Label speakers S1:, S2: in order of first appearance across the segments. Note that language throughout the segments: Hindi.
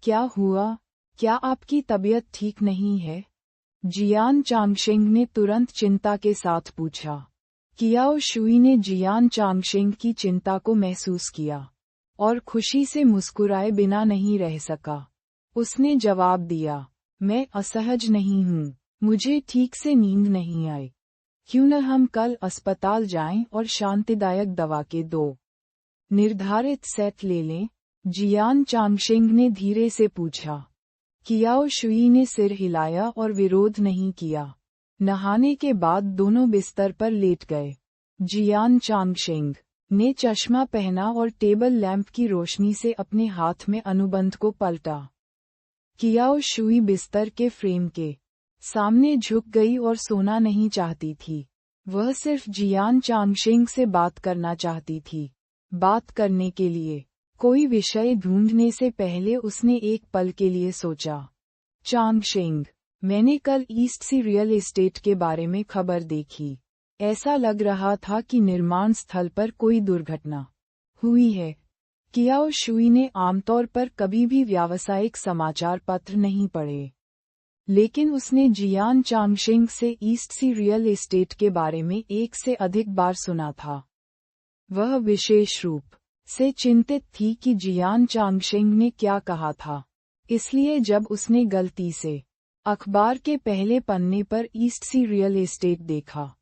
S1: क्या हुआ? क्या आपकी तबीयत ठीक नहीं है? जियान चांगशेंग ने तुरंत चिंता के साथ पूछा। कियाओ शुई ने जियान चांगशेंग की चिंता को महसूस किया और खुशी से मुस्कुराए बिना नहीं रह सका। उसने जवाब दिया, मैं असहज नहीं हूँ, मुझे ठीक से नींद नहीं आई। क्यों न हम कल अस्पताल जाएं और शांतिदायक दवा के 2 निर्धारित सेट ले लें? जियान चांगशेंग ने धीरे से पूछा। कियाओ शुई ने सिर हिलाया और विरोध नहीं किया। नहाने के बाद दोनों बिस्तर पर लेट गए। जियान चांगशेंग ने चश्मा पहना और टेबल लैंप की रोशनी से अपने हाथ में अनुबंध को पलटा। कियाओ शुई बिस्तर के फ्रेम के सामने झुक गई और सोना नहीं चाहती थी। वह सिर्फ जियान चांगशेंग से बात करना चाहती थी। बात करने के लिए कोई विषय ढूंढने से पहले उसने एक पल के लिए सोचा। चांगशेंग, मैंने कल ईस्ट सी रियल एस्टेट के बारे में खबर देखी। ऐसा लग रहा था कि निर्माण स्थल पर कोई दुर्घटना हुई है। कियाओ शुई ने आमतौर पर कभी भी व्यावसायिक समाचार पत्र नहीं पढ़े, लेकिन उसने जियान चांगशेंग से ईस्ट सी रियल एस्टेट के बारे में 1 से अधिक बार सुना था। वह विशेष रूप से चिंतित थी कि जियान चांगशेंग ने क्या कहा था। इसलिए जब उसने गलती से अखबार के पहले पन्ने पर ईस्ट सी रियल एस्टेट देखा,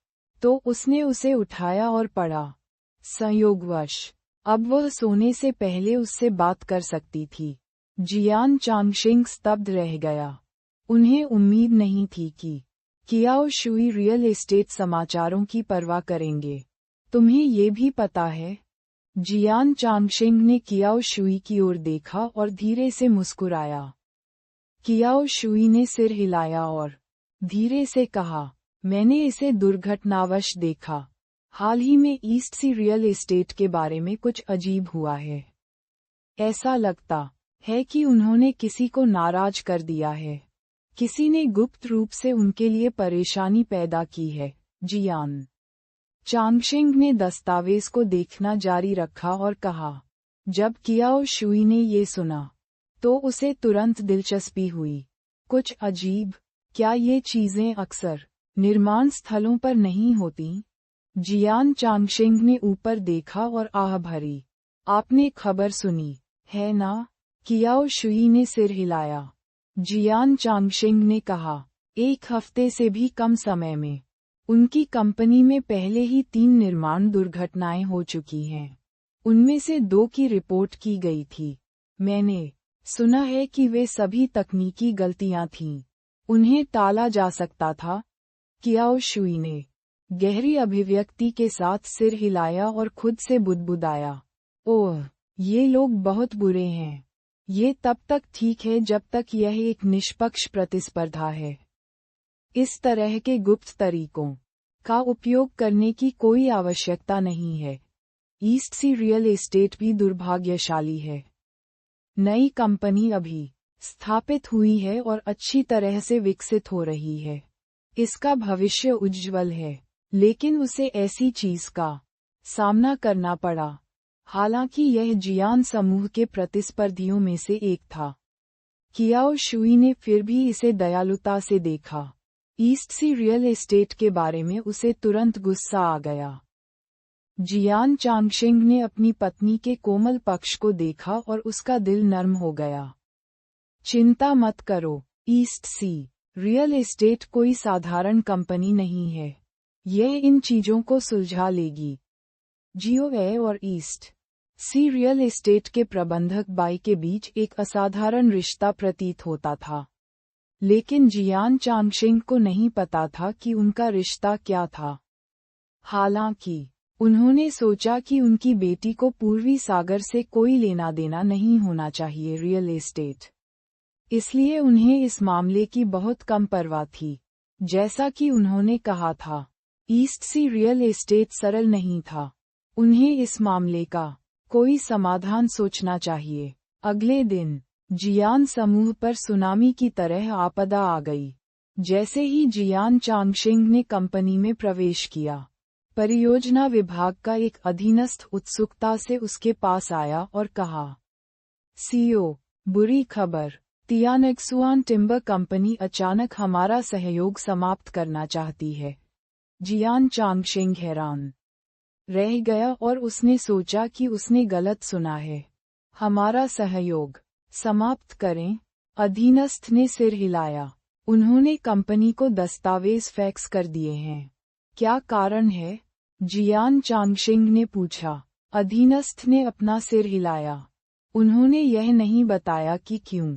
S1: तो उसने उसे उठाया और पढ़ा। संयोगवश अब वह सोने से पहले उससे बात कर सकती थी। जियान चांगशेंग स्तब्ध रह गया। उन्हें उम्मीद नहीं थी कि कियाओ शुई रियल एस्टेट समाचारों की परवाह करेंगे। तुम्हें ये भी पता है? जियान चांगशेंग ने कियाओ शुई की ओर देखा और धीरे से मुस्कुराया। कियाओ शुई ने सिर हिलाया और धीरे से कहा, मैंने इसे दुर्घटनावश देखा। हाल ही में ईस्ट सी रियल एस्टेट के बारे में कुछ अजीब हुआ है। ऐसा लगता है कि उन्होंने किसी को नाराज कर दिया है। किसी ने गुप्त रूप से उनके लिए परेशानी पैदा की है। जियान चांगशेंग ने दस्तावेज को देखना जारी रखा और कहा। जब कियाओ शुई ने ये सुना, तो उसे तुरंत दिलचस्पी हुई। कुछ अजीब? क्या ये चीजें अक्सर निर्माण स्थलों पर नहीं होती? जियान चांगशेंग ने ऊपर देखा और आह भरी। आपने खबर सुनी है ना? कियाओ शुई ने सिर हिलाया। जियान चांगशेंग ने कहा, 1 हफ्ते से भी कम समय में उनकी कंपनी में पहले ही 3 निर्माण दुर्घटनाएं हो चुकी हैं। उनमें से 2 की रिपोर्ट की गई थी। मैंने सुना है कि वे सभी तकनीकी गलतियां थीं। उन्हें टाला जा सकता था। कियाओ शुई ने गहरी अभिव्यक्ति के साथ सिर हिलाया और खुद से बुदबुदाया, ओह, ये लोग बहुत बुरे हैं। ये तब तक ठीक है जब तक यह एक निष्पक्ष प्रतिस्पर्धा है। इस तरह के गुप्त तरीकों का उपयोग करने की कोई आवश्यकता नहीं है। ईस्ट सी रियल एस्टेट भी दुर्भाग्यशाली है। नई कंपनी अभी स्थापित हुई है और अच्छी तरह से विकसित हो रही है। इसका भविष्य उज्ज्वल है, लेकिन उसे ऐसी चीज का सामना करना पड़ा। हालांकि यह जियान समूह के प्रतिस्पर्धियों में से एक था। कियाओ शुई ने फिर भी इसे दयालुता से देखा। ईस्ट सी रियल एस्टेट के बारे में उसे तुरंत गुस्सा आ गया। जियान चांगशेंग ने अपनी पत्नी के कोमल पक्ष को देखा और उसका दिल नर्म हो गया। चिंता मत करो, ईस्ट सी रियल एस्टेट कोई साधारण कंपनी नहीं है। यह इन चीजों को सुलझा लेगी। जियोए और ईस्ट सी रियल एस्टेट के प्रबंधक बाई के बीच एक असाधारण रिश्ता प्रतीत होता था। लेकिन जियान चांगशेंग को नहीं पता था कि उनका रिश्ता क्या था। हालांकि उन्होंने सोचा कि उनकी बेटी को पूर्वी सागर से कोई लेना देना नहीं होना चाहिए रियल एस्टेट। इसलिए उन्हें इस मामले की बहुत कम परवाह थी। जैसा कि उन्होंने कहा था, ईस्ट सी रियल एस्टेट सरल नहीं था। उन्हें इस मामले का कोई समाधान सोचना चाहिए। अगले दिन जियान समूह पर सुनामी की तरह आपदा आ गई। जैसे ही जियान चांगशेंग ने कंपनी में प्रवेश किया, परियोजना विभाग का एक अधीनस्थ उत्सुकता से उसके पास आया और कहा, सीईओ, बुरी खबर, तियानक्सुआन टिम्बर कंपनी अचानक हमारा सहयोग समाप्त करना चाहती है। जियान चांगशिंग हैरान रह गया और उसने सोचा कि उसने गलत सुना है। हमारा सहयोग समाप्त करें? अधीनस्थ ने सिर हिलाया। उन्होंने कंपनी को दस्तावेज फैक्स कर दिए हैं। क्या कारण है? जियान चांगशिंग ने पूछा। अधीनस्थ ने अपना सिर हिलाया। उन्होंने यह नहीं बताया कि क्यों।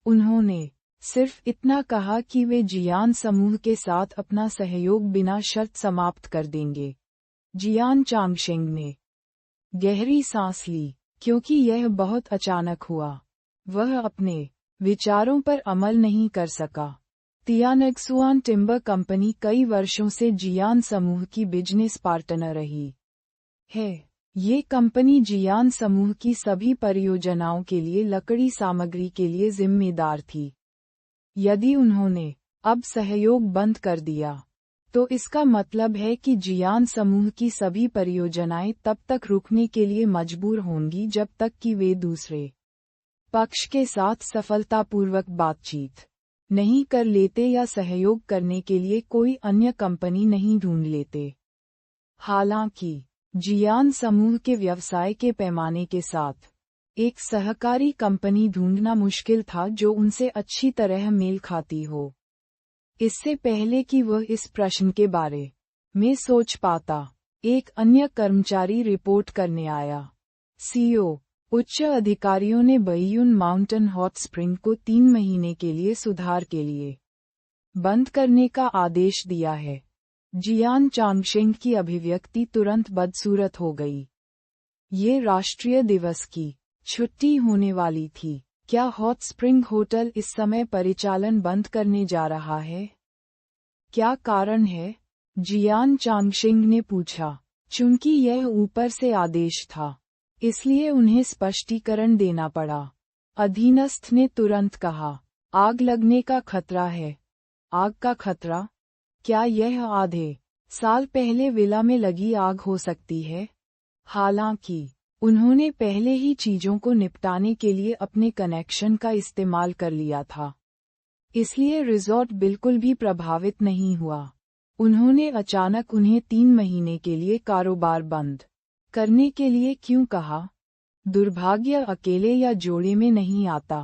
S1: उन्होंने सिर्फ इतना कहा कि वे जियान समूह के साथ अपना सहयोग बिना शर्त समाप्त कर देंगे। जियान चांगशिंग ने गहरी सांस ली, क्योंकि यह बहुत अचानक हुआ। वह अपने विचारों पर अमल नहीं कर सका। तियानक्सुआन टिम्बर कंपनी कई वर्षों से जियान समूह की बिजनेस पार्टनर रही है। ये कंपनी जियान समूह की सभी परियोजनाओं के लिए लकड़ी सामग्री के लिए जिम्मेदार थी। यदि उन्होंने अब सहयोग बंद कर दिया, तो इसका मतलब है कि जियान समूह की सभी परियोजनाएं तब तक रुकने के लिए मजबूर होंगी जब तक कि वे दूसरे पक्ष के साथ सफलतापूर्वक बातचीत नहीं कर लेते या सहयोग करने के लिए कोई अन्य कंपनी नहीं ढूंढ लेते। हालांकि जियान समूह के व्यवसाय के पैमाने के साथ एक सहकारी कंपनी ढूंढना मुश्किल था जो उनसे अच्छी तरह मेल खाती हो। इससे पहले कि वह इस प्रश्न के बारे में सोच पाता, एक अन्य कर्मचारी रिपोर्ट करने आया। सीईओ उच्च अधिकारियों ने बैयून माउंटेन हॉट स्प्रिंग को 3 महीने के लिए सुधार के लिए बंद करने का आदेश दिया है। जियान चांगशिंग की अभिव्यक्ति तुरंत बदसूरत हो गई। ये राष्ट्रीय दिवस की छुट्टी होने वाली थी। क्या हॉट स्प्रिंग होटल इस समय परिचालन बंद करने जा रहा है? क्या कारण है? जियान चांगशिंग ने पूछा। चूंकि यह ऊपर से आदेश था, इसलिए उन्हें स्पष्टीकरण देना पड़ा। अधीनस्थ ने तुरंत कहा, आग लगने का खतरा है। आग का खतरा? क्या यह आधे साल पहले विला में लगी आग हो सकती है? हालांकि उन्होंने पहले ही चीजों को निपटाने के लिए अपने कनेक्शन का इस्तेमाल कर लिया था, इसलिए रिजॉर्ट बिल्कुल भी प्रभावित नहीं हुआ। उन्होंने अचानक उन्हें 3 महीने के लिए कारोबार बंद करने के लिए क्यों कहा? दुर्भाग्य अकेले या जोड़े में नहीं आता।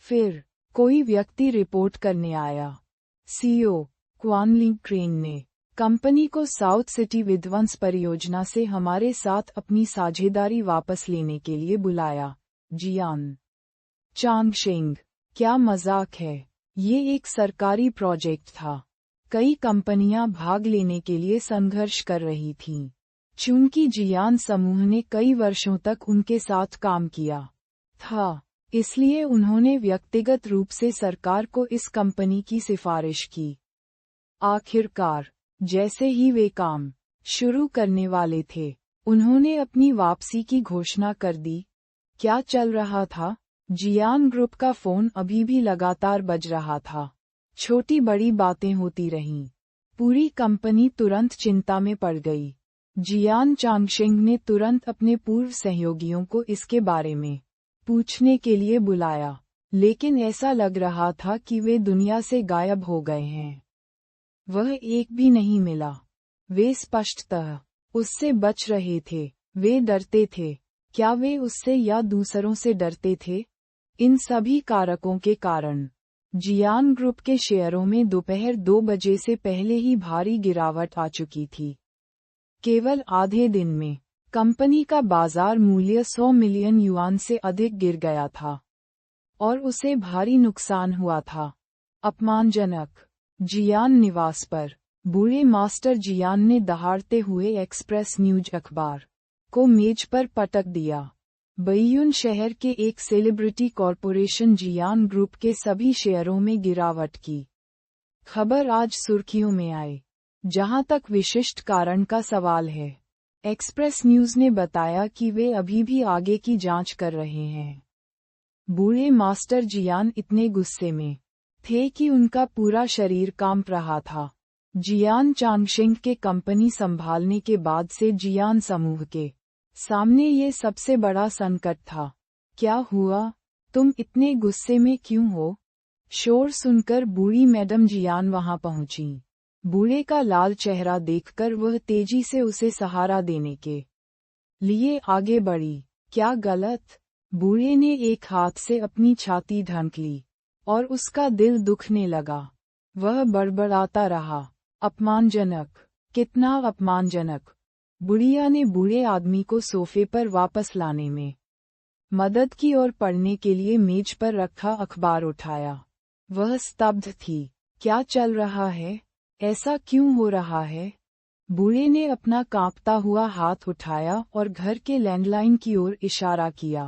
S1: फिर कोई व्यक्ति रिपोर्ट करने आया। सीईओ क्वानलिंग क्रेन ने कंपनी को साउथ सिटी विध्वंस परियोजना से हमारे साथ अपनी साझेदारी वापस लेने के लिए बुलाया। जियान चांगशिंग, क्या मजाक है? ये एक सरकारी प्रोजेक्ट था। कई कंपनियां भाग लेने के लिए संघर्ष कर रही थीं। चूंकि जियान समूह ने कई वर्षों तक उनके साथ काम किया था, इसलिए उन्होंने व्यक्तिगत रूप से सरकार को इस कंपनी की सिफारिश की। आखिरकार, जैसे ही वे काम शुरू करने वाले थे, उन्होंने अपनी वापसी की घोषणा कर दी। क्या चल रहा था? जियान ग्रुप का फोन अभी भी लगातार बज रहा था। छोटी बड़ी बातें होती रहीं। पूरी कंपनी तुरंत चिंता में पड़ गई। जियान चांगशिंग ने तुरंत अपने पूर्व सहयोगियों को इसके बारे में पूछने के लिए बुलाया, लेकिन ऐसा लग रहा था कि वे दुनिया से गायब हो गए हैं। वह एक भी नहीं मिला। वे स्पष्टतः उससे बच रहे थे। वे डरते थे। क्या वे उससे या दूसरों से डरते थे? इन सभी कारकों के कारण जियान ग्रुप के शेयरों में दोपहर 2 बजे से पहले ही भारी गिरावट आ चुकी थी। केवल आधे दिन में कंपनी का बाजार मूल्य 100 मिलियन युआन से अधिक गिर गया था और उसे भारी नुकसान हुआ था। अपमानजनक। जियान निवास पर बूढ़े मास्टर जियान ने दहाड़ते हुए एक्सप्रेस न्यूज अखबार को मेज पर पटक दिया। बैयून शहर के एक सेलिब्रिटी कॉरपोरेशन जियान ग्रुप के सभी शेयरों में गिरावट की खबर आज सुर्खियों में आई। जहां तक विशिष्ट कारण का सवाल है, एक्सप्रेस न्यूज ने बताया कि वे अभी भी आगे की जांच कर रहे हैं। बूढ़े मास्टर जियान इतने गुस्से में थे कि उनका पूरा शरीर कांप रहा था। जियान चांगशिंग के कंपनी संभालने के बाद से जियान समूह के सामने ये सबसे बड़ा संकट था। क्या हुआ? तुम इतने गुस्से में क्यों हो? शोर सुनकर बूढ़ी मैडम जियान वहां पहुंची। बूढ़े का लाल चेहरा देखकर वह तेजी से उसे सहारा देने के लिए आगे बढ़ी। क्या गलत? बूढ़े ने एक हाथ से अपनी छाती ढक ली और उसका दिल दुखने लगा। वह बड़बड़ाता रहा, अपमानजनक, कितना अपमानजनक। बुढ़िया ने बूढ़े आदमी को सोफे पर वापस लाने में मदद की और पढ़ने के लिए मेज पर रखा अखबार उठाया। वह स्तब्ध थी। क्या चल रहा है? ऐसा क्यों हो रहा है? बूढ़े ने अपना कांपता हुआ हाथ उठाया और घर के लैंडलाइन की ओर इशारा किया।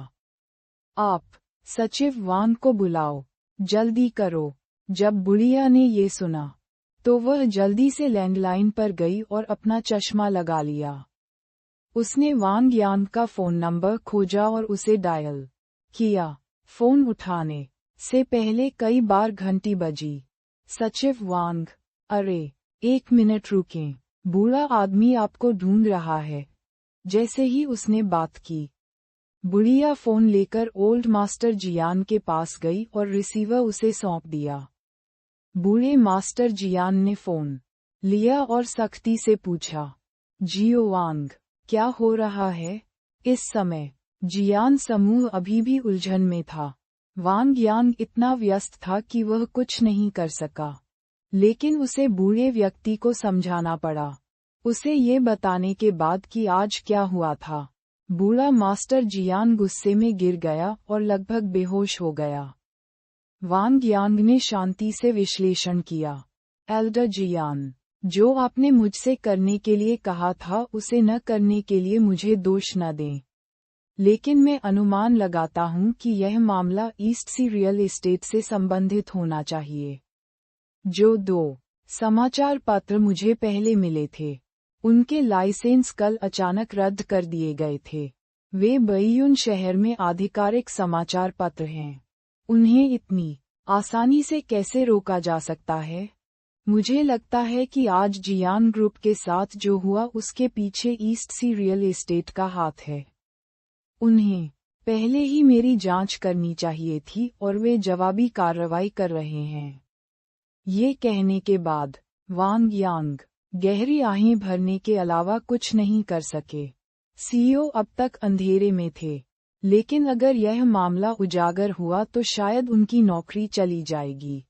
S1: आप सचिव वांग को बुलाओ, जल्दी करो। जब बुढ़िया ने ये सुना तो वह जल्दी से लैंडलाइन पर गई और अपना चश्मा लगा लिया। उसने वांग यांग का फोन नंबर खोजा और उसे डायल किया। फोन उठाने से पहले कई बार घंटी बजी। सचिव वांग, अरे 1 मिनट रुकें, बूढ़ा आदमी आपको ढूंढ रहा है। जैसे ही उसने बात की, बुढ़िया फोन लेकर ओल्ड मास्टर जियान के पास गई और रिसीवर उसे सौंप दिया। बूढ़े मास्टर जियान ने फोन लिया और सख्ती से पूछा, जियो वांग, क्या हो रहा है? इस समय जियान समूह अभी भी उलझन में था। वांग यांग इतना व्यस्त था कि वह कुछ नहीं कर सका, लेकिन उसे बूढ़े व्यक्ति को समझाना पड़ा, उसे ये बताने के बाद कि आज क्या हुआ था। बूढ़ा मास्टर जियान गुस्से में गिर गया और लगभग बेहोश हो गया। वांग यांग ने शांति से विश्लेषण किया, एल्डर जियान, जो आपने मुझसे करने के लिए कहा था उसे न करने के लिए मुझे दोष न दें। लेकिन मैं अनुमान लगाता हूं कि यह मामला ईस्ट सी रियल एस्टेट से संबंधित होना चाहिए। जो 2 समाचार पत्र मुझे पहले मिले थे, उनके लाइसेंस कल अचानक रद्द कर दिए गए थे। वे बइयुन शहर में आधिकारिक समाचार पत्र हैं। उन्हें इतनी आसानी से कैसे रोका जा सकता है? मुझे लगता है कि आज जियान ग्रुप के साथ जो हुआ उसके पीछे ईस्ट सी रियल एस्टेट का हाथ है। उन्हें पहले ही मेरी जांच करनी चाहिए थी और वे जवाबी कार्रवाई कर रहे हैं। ये कहने के बाद वांग यांग गहरी आहें भरने के अलावा कुछ नहीं कर सके। सीईओ अब तक अंधेरे में थे, लेकिन अगर यह मामला उजागर हुआ तो शायद उनकी नौकरी चली जाएगी।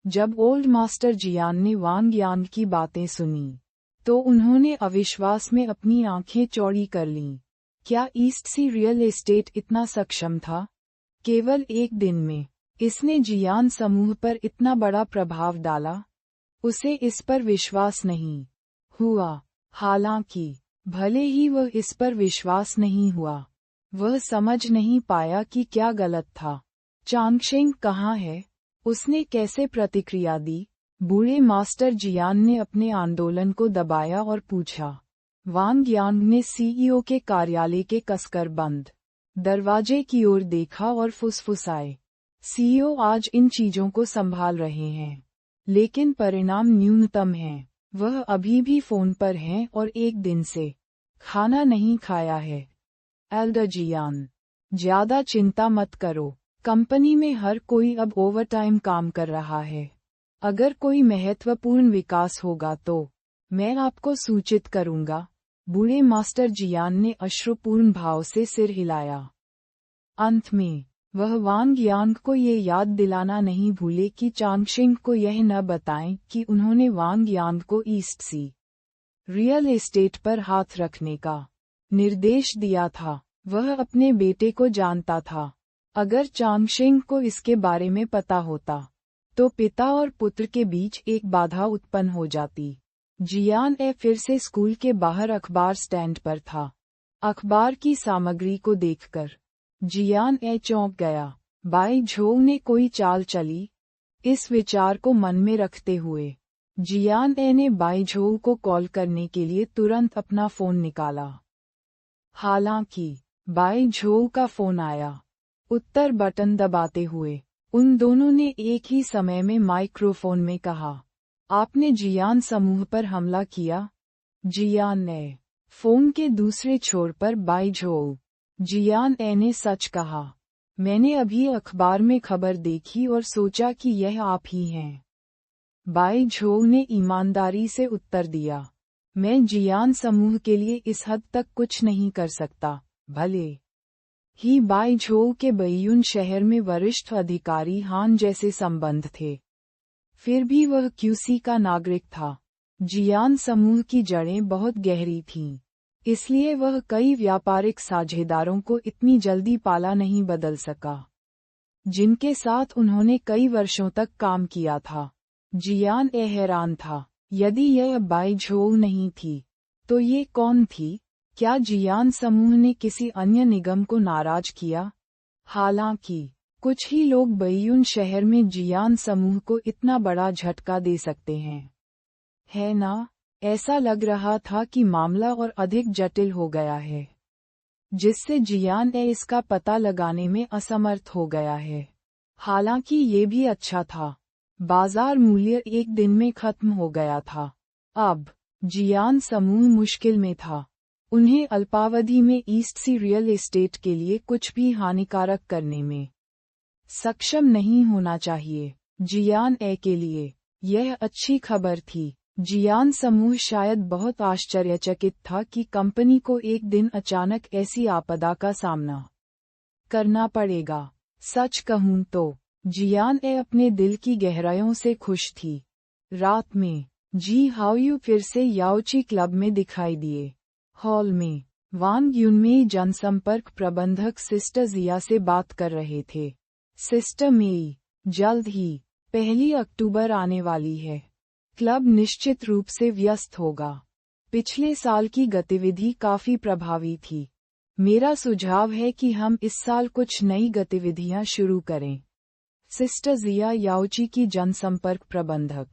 S1: जब ओल्ड मास्टर जियान ने वांग यांग की बातें सुनी, तो उन्होंने अविश्वास में अपनी आंखें चौड़ी कर लीं। क्या ईस्ट सी रियल एस्टेट इतना सक्षम था? केवल एक दिन में इसने जियान समूह पर इतना बड़ा प्रभाव डाला? उसे इस पर विश्वास नहीं हुआ। हालांकि भले ही वह इस पर विश्वास नहीं हुआ, वह समझ नहीं पाया कि क्या गलत था। चांगशेंग कहाँ है? उसने कैसे प्रतिक्रिया दी? बूढ़े मास्टर जियान ने अपने आंदोलन को दबाया और पूछा। वांग यांग ने सीईओ के कार्यालय के कसकर बंद दरवाजे की ओर देखा और फुसफुसाए, सीईओ आज इन चीजों को संभाल रहे हैं, लेकिन परिणाम न्यूनतम हैं। वह अभी भी फोन पर हैं और एक दिन से खाना नहीं खाया है। एल्डर जियान, ज्यादा चिंता मत करो, कंपनी में हर कोई अब ओवरटाइम काम कर रहा है। अगर कोई महत्वपूर्ण विकास होगा तो मैं आपको सूचित करूंगा। बूढ़े मास्टर जियान ने अश्रुपूर्ण भाव से सिर हिलाया। अंत में वह वांग यांग को ये याद दिलाना नहीं भूले कि चांगशेंग को यह न बताएं कि उन्होंने वांग यांग को ईस्ट सी रियल एस्टेट पर हाथ रखने का निर्देश दिया था। वह अपने बेटे को जानता था। अगर चांगशेंग को इसके बारे में पता होता, तो पिता और पुत्र के बीच एक बाधा उत्पन्न हो जाती। जियान फिर से स्कूल के बाहर अखबार स्टैंड पर था। अखबार की सामग्री को देखकर जियान चौंक गया। बाई झोंग ने कोई चाल चली? इस विचार को मन में रखते हुए जियान ने बाई झोंग को कॉल करने के लिए तुरंत अपना फोन निकाला। हालांकि बाई झोंग का फोन आया। उत्तर बटन दबाते हुए उन दोनों ने एक ही समय में माइक्रोफोन में कहा, आपने जियान समूह पर हमला किया? जियान ने फोन के दूसरे छोर पर बाई झोंग, जियान ने सच कहा। मैंने अभी अखबार में खबर देखी और सोचा कि यह आप ही हैं। बाई झोउ ने ईमानदारी से उत्तर दिया। मैं जियान समूह के लिए इस हद तक कुछ नहीं कर सकता, भले ही बाई झोउ के बैयुन शहर में वरिष्ठ अधिकारी हान जैसे संबंध थे। फिर भी वह क्यूसी का नागरिक था। जियान समूह की जड़ें बहुत गहरी थीं, इसलिए वह कई व्यापारिक साझेदारों को इतनी जल्दी पाला नहीं बदल सका, जिनके साथ उन्होंने कई वर्षों तक काम किया था। जियान हैरान था, यदि यह बाई झोउ नहीं थी, तो ये कौन थी? क्या जियान समूह ने किसी अन्य निगम को नाराज किया? हालांकि कुछ ही लोग बैयुन शहर में जियान समूह को इतना बड़ा झटका दे सकते हैं, है ना? ऐसा लग रहा था कि मामला और अधिक जटिल हो गया है, जिससे जियान इसका पता लगाने में असमर्थ हो गया है। हालांकि ये भी अच्छा था, बाजार मूल्य एक दिन में खत्म हो गया था। अब जियान समूह मुश्किल में था। उन्हें अल्पावधि में ईस्ट सी रियल एस्टेट के लिए कुछ भी हानिकारक करने में सक्षम नहीं होना चाहिए। जियान के लिए यह अच्छी खबर थी। जियान समूह शायद बहुत आश्चर्यचकित था कि कंपनी को एक दिन अचानक ऐसी आपदा का सामना करना पड़ेगा। सच कहूं तो जियान अपने दिल की गहराइयों से खुश थी। रात में जी हाओयू फिर से याओची क्लब में दिखाई दिए। हॉल में वांग युनमेई जनसंपर्क प्रबंधक सिस्टर जिया से बात कर रहे थे। सिस्टर मेई, जल्द ही 1 अक्टूबर आने वाली है। क्लब निश्चित रूप से व्यस्त होगा। पिछले साल की गतिविधि काफी प्रभावी थी। मेरा सुझाव है कि हम इस साल कुछ नई गतिविधियां शुरू करें। सिस्टर जिया याओची की जनसंपर्क प्रबंधक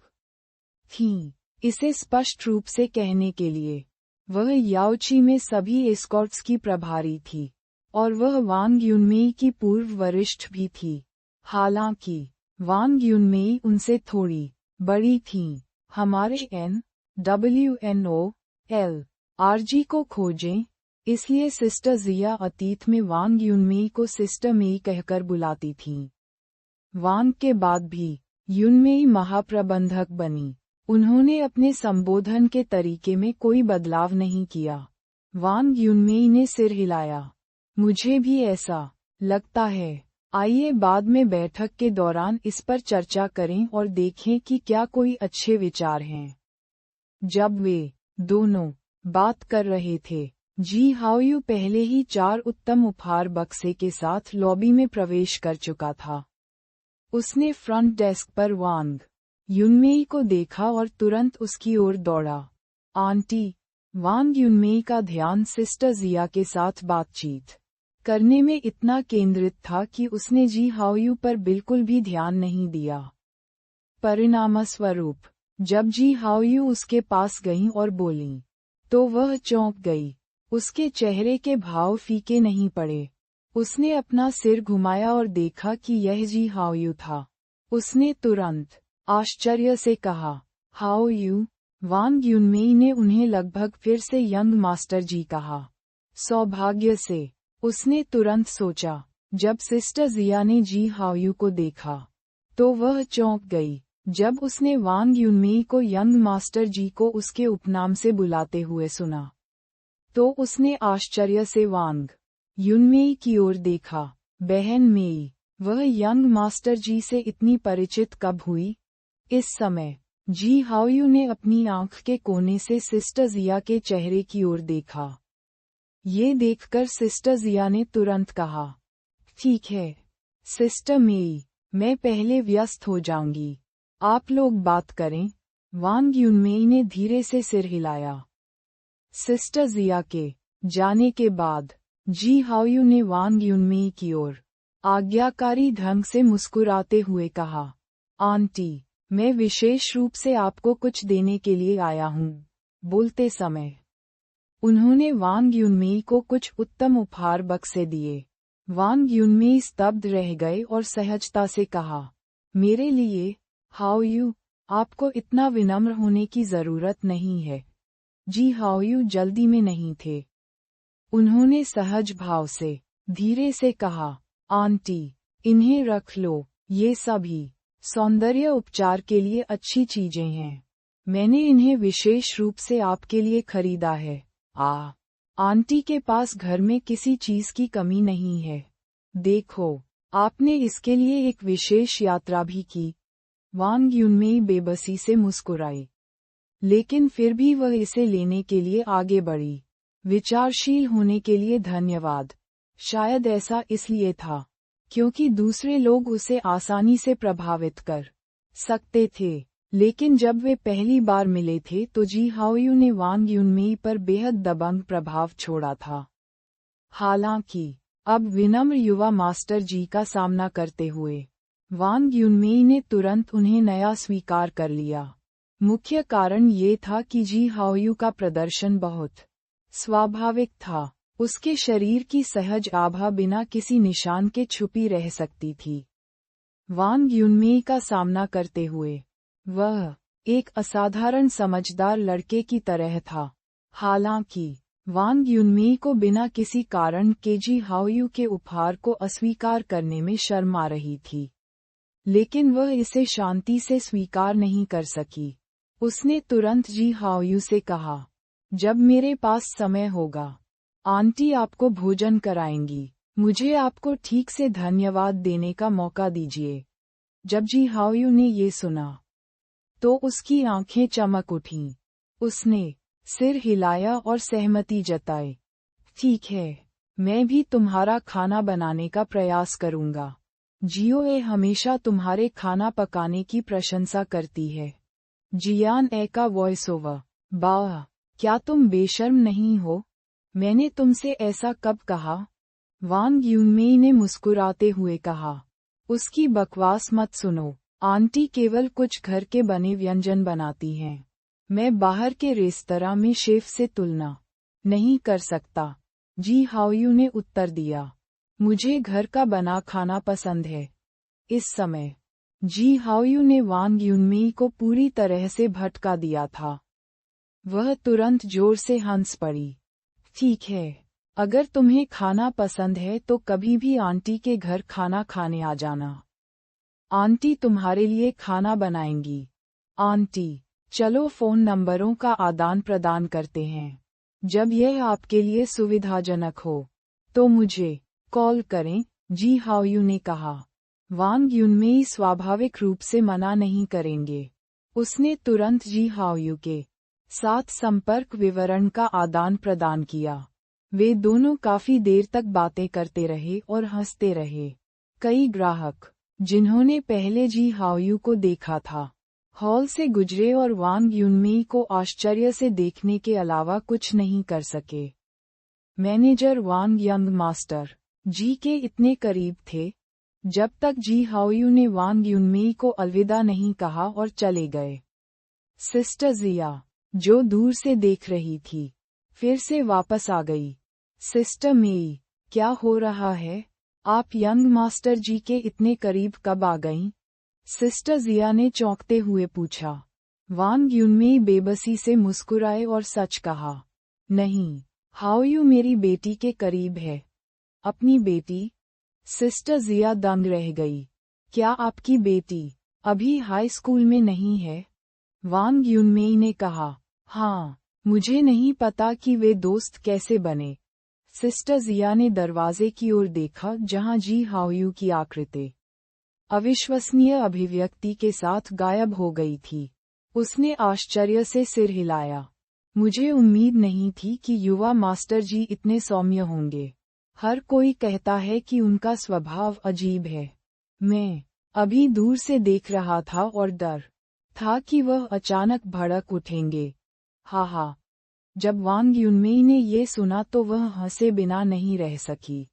S1: थीं। इसे स्पष्ट रूप से कहने के लिए, वह याओची में सभी एस्कॉर्ट्स की प्रभारी थी, और वह वांग युनमेई की पूर्व वरिष्ठ भी थी। हालांकि वांग युनमेई उनसे थोड़ी बड़ी थीं। हमारे NWNOL को खोजें। इसलिए सिस्टर जिया अतीत में वांग युनमेई को सिस्टर मेई कहकर बुलाती थीं। वांग के बाद भी युनमेई महाप्रबंधक बनी। उन्होंने अपने संबोधन के तरीके में कोई बदलाव नहीं किया। वांग युनमेई ने सिर हिलाया। मुझे भी ऐसा लगता है। आइए बाद में बैठक के दौरान इस पर चर्चा करें और देखें कि क्या कोई अच्छे विचार हैं। जब वे दोनों बात कर रहे थे, जी हाओयू पहले ही 4 उत्तम उपहार बक्से के साथ लॉबी में प्रवेश कर चुका था। उसने फ्रंट डेस्क पर वांग युनमेई को देखा और तुरंत उसकी ओर दौड़ा। आंटी। वांग युनमेई का ध्यान सिस्टर जिया के साथ बातचीत करने में इतना केंद्रित था कि उसने जी हाओयू पर बिल्कुल भी ध्यान नहीं दिया। परिणामस्वरूप, जब जी हाओयू उसके पास गईं और बोलीं, तो वह चौंक गई। उसके चेहरे के भाव फीके नहीं पड़े। उसने अपना सिर घुमाया और देखा कि यह जी हाओयू था। उसने तुरंत आश्चर्य से कहा, हाओयू। वांग युनमेई ने उन्हें लगभग फिर से यंग मास्टर जी कहा। सौभाग्य से, उसने तुरंत सोचा। जब सिस्टर जिया ने जी हाओयू को देखा, तो वह चौंक गई। जब उसने वांग युनमेई को यंग मास्टर जी को उसके उपनाम से बुलाते हुए सुना, तो उसने आश्चर्य से वांग युनमेई की ओर देखा। बहन मेई, वह यंग मास्टर जी से इतनी परिचित कब हुई? इस समय जी हाओयू ने अपनी आंख के कोने से सिस्टर जिया के चेहरे की ओर देखा। ये देखकर सिस्टर जिया ने तुरंत कहा, ठीक है सिस्टर मेई, मैं पहले व्यस्त हो जाऊंगी, आप लोग बात करें। वांग युनमेई ने धीरे से सिर हिलाया। सिस्टर जिया के जाने के बाद जी हाओयू ने वांग युनमेई की ओर आज्ञाकारी ढंग से मुस्कुराते हुए कहा, आंटी, मैं विशेष रूप से आपको कुछ देने के लिए आया हूँ। बोलते समय उन्होंने वांग युनमेई को कुछ उत्तम उपहार बक्से दिए। वांग युनमेई स्तब्ध रह गए और सहजता से कहा, मेरे लिए? हाओयू, आपको इतना विनम्र होने की जरूरत नहीं है। जी हाओयू जल्दी में नहीं थे। उन्होंने सहज भाव से धीरे से कहा, आंटी, इन्हें रख लो, ये सभी सौंदर्य उपचार के लिए अच्छी चीजें हैं। मैंने इन्हें विशेष रूप से आपके लिए खरीदा है। आंटी के पास घर में किसी चीज की कमी नहीं है। देखो, आपने इसके लिए एक विशेष यात्रा भी की। वांग युनमेई बेबसी से मुस्कुराई, लेकिन फिर भी वह इसे लेने के लिए आगे बढ़ी। विचारशील होने के लिए धन्यवाद। शायद ऐसा इसलिए था क्योंकि दूसरे लोग उसे आसानी से प्रभावित कर सकते थे, लेकिन जब वे पहली बार मिले थे तो जी हाओयू ने वांग युनमेई पर बेहद दबंग प्रभाव छोड़ा था। हालांकि अब विनम्र युवा मास्टर जी का सामना करते हुए वांग युनमेई ने तुरंत उन्हें नया स्वीकार कर लिया। मुख्य कारण ये था कि जी हाओयू का प्रदर्शन बहुत स्वाभाविक था। उसके शरीर की सहज आभा बिना किसी निशान के छुपी रह सकती थी। वांग युनमेई का सामना करते हुए वह एक असाधारण समझदार लड़के की तरह था। हालांकि वांग युनमेई को बिना किसी कारण के जी हाओयू के उपहार को अस्वीकार करने में शर्म आ रही थी, लेकिन वह इसे शांति से स्वीकार नहीं कर सकी। उसने तुरंत जी हाओयू से कहा, जब मेरे पास समय होगा, आंटी आपको भोजन कराएंगी। मुझे आपको ठीक से धन्यवाद देने का मौका दीजिए। जब जी हाओयू ने ये सुना, तो उसकी आंखें चमक उठीं। उसने सिर हिलाया और सहमति जताई। ठीक है, मैं भी तुम्हारा खाना बनाने का प्रयास करूंगा। जियोए हमेशा तुम्हारे खाना पकाने की प्रशंसा करती है। जियान ए का वॉइस ओवर। वाह, क्या तुम बेशर्म नहीं हो? मैंने तुमसे ऐसा कब कहा? वांग युनमेई ने मुस्कुराते हुए कहा, उसकी बकवास मत सुनो। आंटी केवल कुछ घर के बने व्यंजन बनाती हैं। मैं बाहर के रेस्तरां में शेफ से तुलना नहीं कर सकता। जी हाओयू ने उत्तर दिया, मुझे घर का बना खाना पसंद है। इस समय जी हाओयू ने वांग युनमेई को पूरी तरह से भटका दिया था। वह तुरंत जोर से हंस पड़ी। ठीक है, अगर तुम्हें खाना पसंद है तो कभी भी आंटी के घर खाना खाने आ जाना। आंटी तुम्हारे लिए खाना बनाएंगी। आंटी, चलो फ़ोन नंबरों का आदान प्रदान करते हैं। जब यह आपके लिए सुविधाजनक हो, तो मुझे कॉल करें, जी हाओयू ने कहा। वांग युनमेई स्वाभाविक रूप से मना नहीं करेंगे। उसने तुरंत जी हाओयू के साथ संपर्क विवरण का आदान प्रदान किया। वे दोनों काफी देर तक बातें करते रहे और हंसते रहे। कई ग्राहक, जिन्होंने पहले जी हाओयू को देखा था, हॉल से गुजरे और वांग युनमेई को आश्चर्य से देखने के अलावा कुछ नहीं कर सके। मैनेजर वांग यंग मास्टर जी के इतने करीब थे, जब तक जी हाओयू ने वांग युनमेई को अलविदा नहीं कहा और चले गए। सिस्टर जिया, जो दूर से देख रही थी, फिर से वापस आ गई। सिस्टर मेई, क्या हो रहा है? आप यंग मास्टर जी के इतने करीब कब आ गईं? सिस्टर जिया ने चौंकते हुए पूछा। वांग युनमेई बेबसी से मुस्कुराए और सच कहा, नहीं, हाओयू मेरी बेटी के करीब है। अपनी बेटी? सिस्टर जिया दंग रह गई। क्या आपकी बेटी अभी हाई स्कूल में नहीं है? वांग युनमेई ने कहा, हाँ, मुझे नहीं पता कि वे दोस्त कैसे बने। सिस्टर जिया ने दरवाजे की ओर देखा जहां जी हाओयू की आकृति अविश्वसनीय अभिव्यक्ति के साथ गायब हो गई थी। उसने आश्चर्य से सिर हिलाया। मुझे उम्मीद नहीं थी कि युवा मास्टर जी इतने सौम्य होंगे। हर कोई कहता है कि उनका स्वभाव अजीब है। मैं अभी दूर से देख रहा था और डर था कि वह अचानक भड़क उठेंगे। हा। जब वांग युनमेई ने ये सुना तो वह हंसे बिना नहीं रह सकी।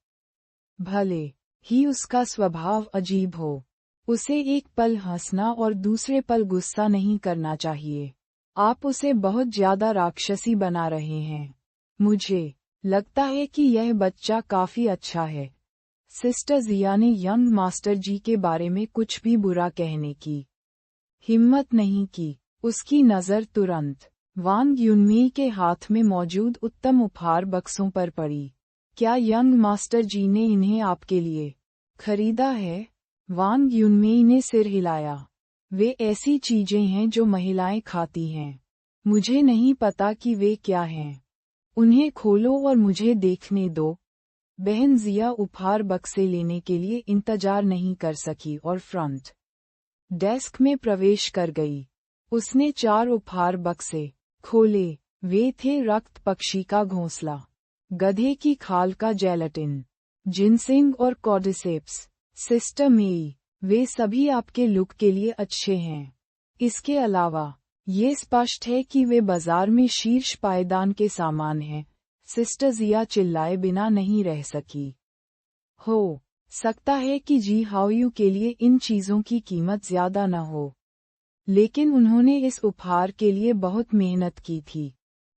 S1: भले ही उसका स्वभाव अजीब हो, उसे एक पल हंसना और दूसरे पल गुस्सा नहीं करना चाहिए। आप उसे बहुत ज्यादा राक्षसी बना रहे हैं। मुझे लगता है कि यह बच्चा काफी अच्छा है। सिस्टर जिया ने यंग मास्टर जी के बारे में कुछ भी बुरा कहने की हिम्मत नहीं की। उसकी नज़र तुरंत वांग युनमेई के हाथ में मौजूद उत्तम उपहार बक्सों पर पड़ी। क्या यंग मास्टर जी ने इन्हें आपके लिए खरीदा है? वांग युनमेई ने सिर हिलाया। वे ऐसी चीजें हैं जो महिलाएं खाती हैं। मुझे नहीं पता कि वे क्या हैं। उन्हें खोलो और मुझे देखने दो। बहन जिया उपहार बक्से लेने के लिए इंतजार नहीं कर सकी और फ्रंट डेस्क में प्रवेश कर गई। उसने 4 उपहार बक्से खोले। वे थे रक्त पक्षी का घोंसला, गधे की खाल का जेलेटिन, जिनसिंग और कॉर्डिसेप्स। सिस्टर मेई, वे सभी आपके लुक के लिए अच्छे हैं। इसके अलावा ये स्पष्ट है कि वे बाजार में शीर्ष पायदान के सामान हैं। सिस्टर जिया चिल्लाए बिना नहीं रह सकी। हो सकता है कि जी हाओयू के लिए इन चीजों की कीमत ज्यादा न हो, लेकिन उन्होंने इस उपहार के लिए बहुत मेहनत की थी।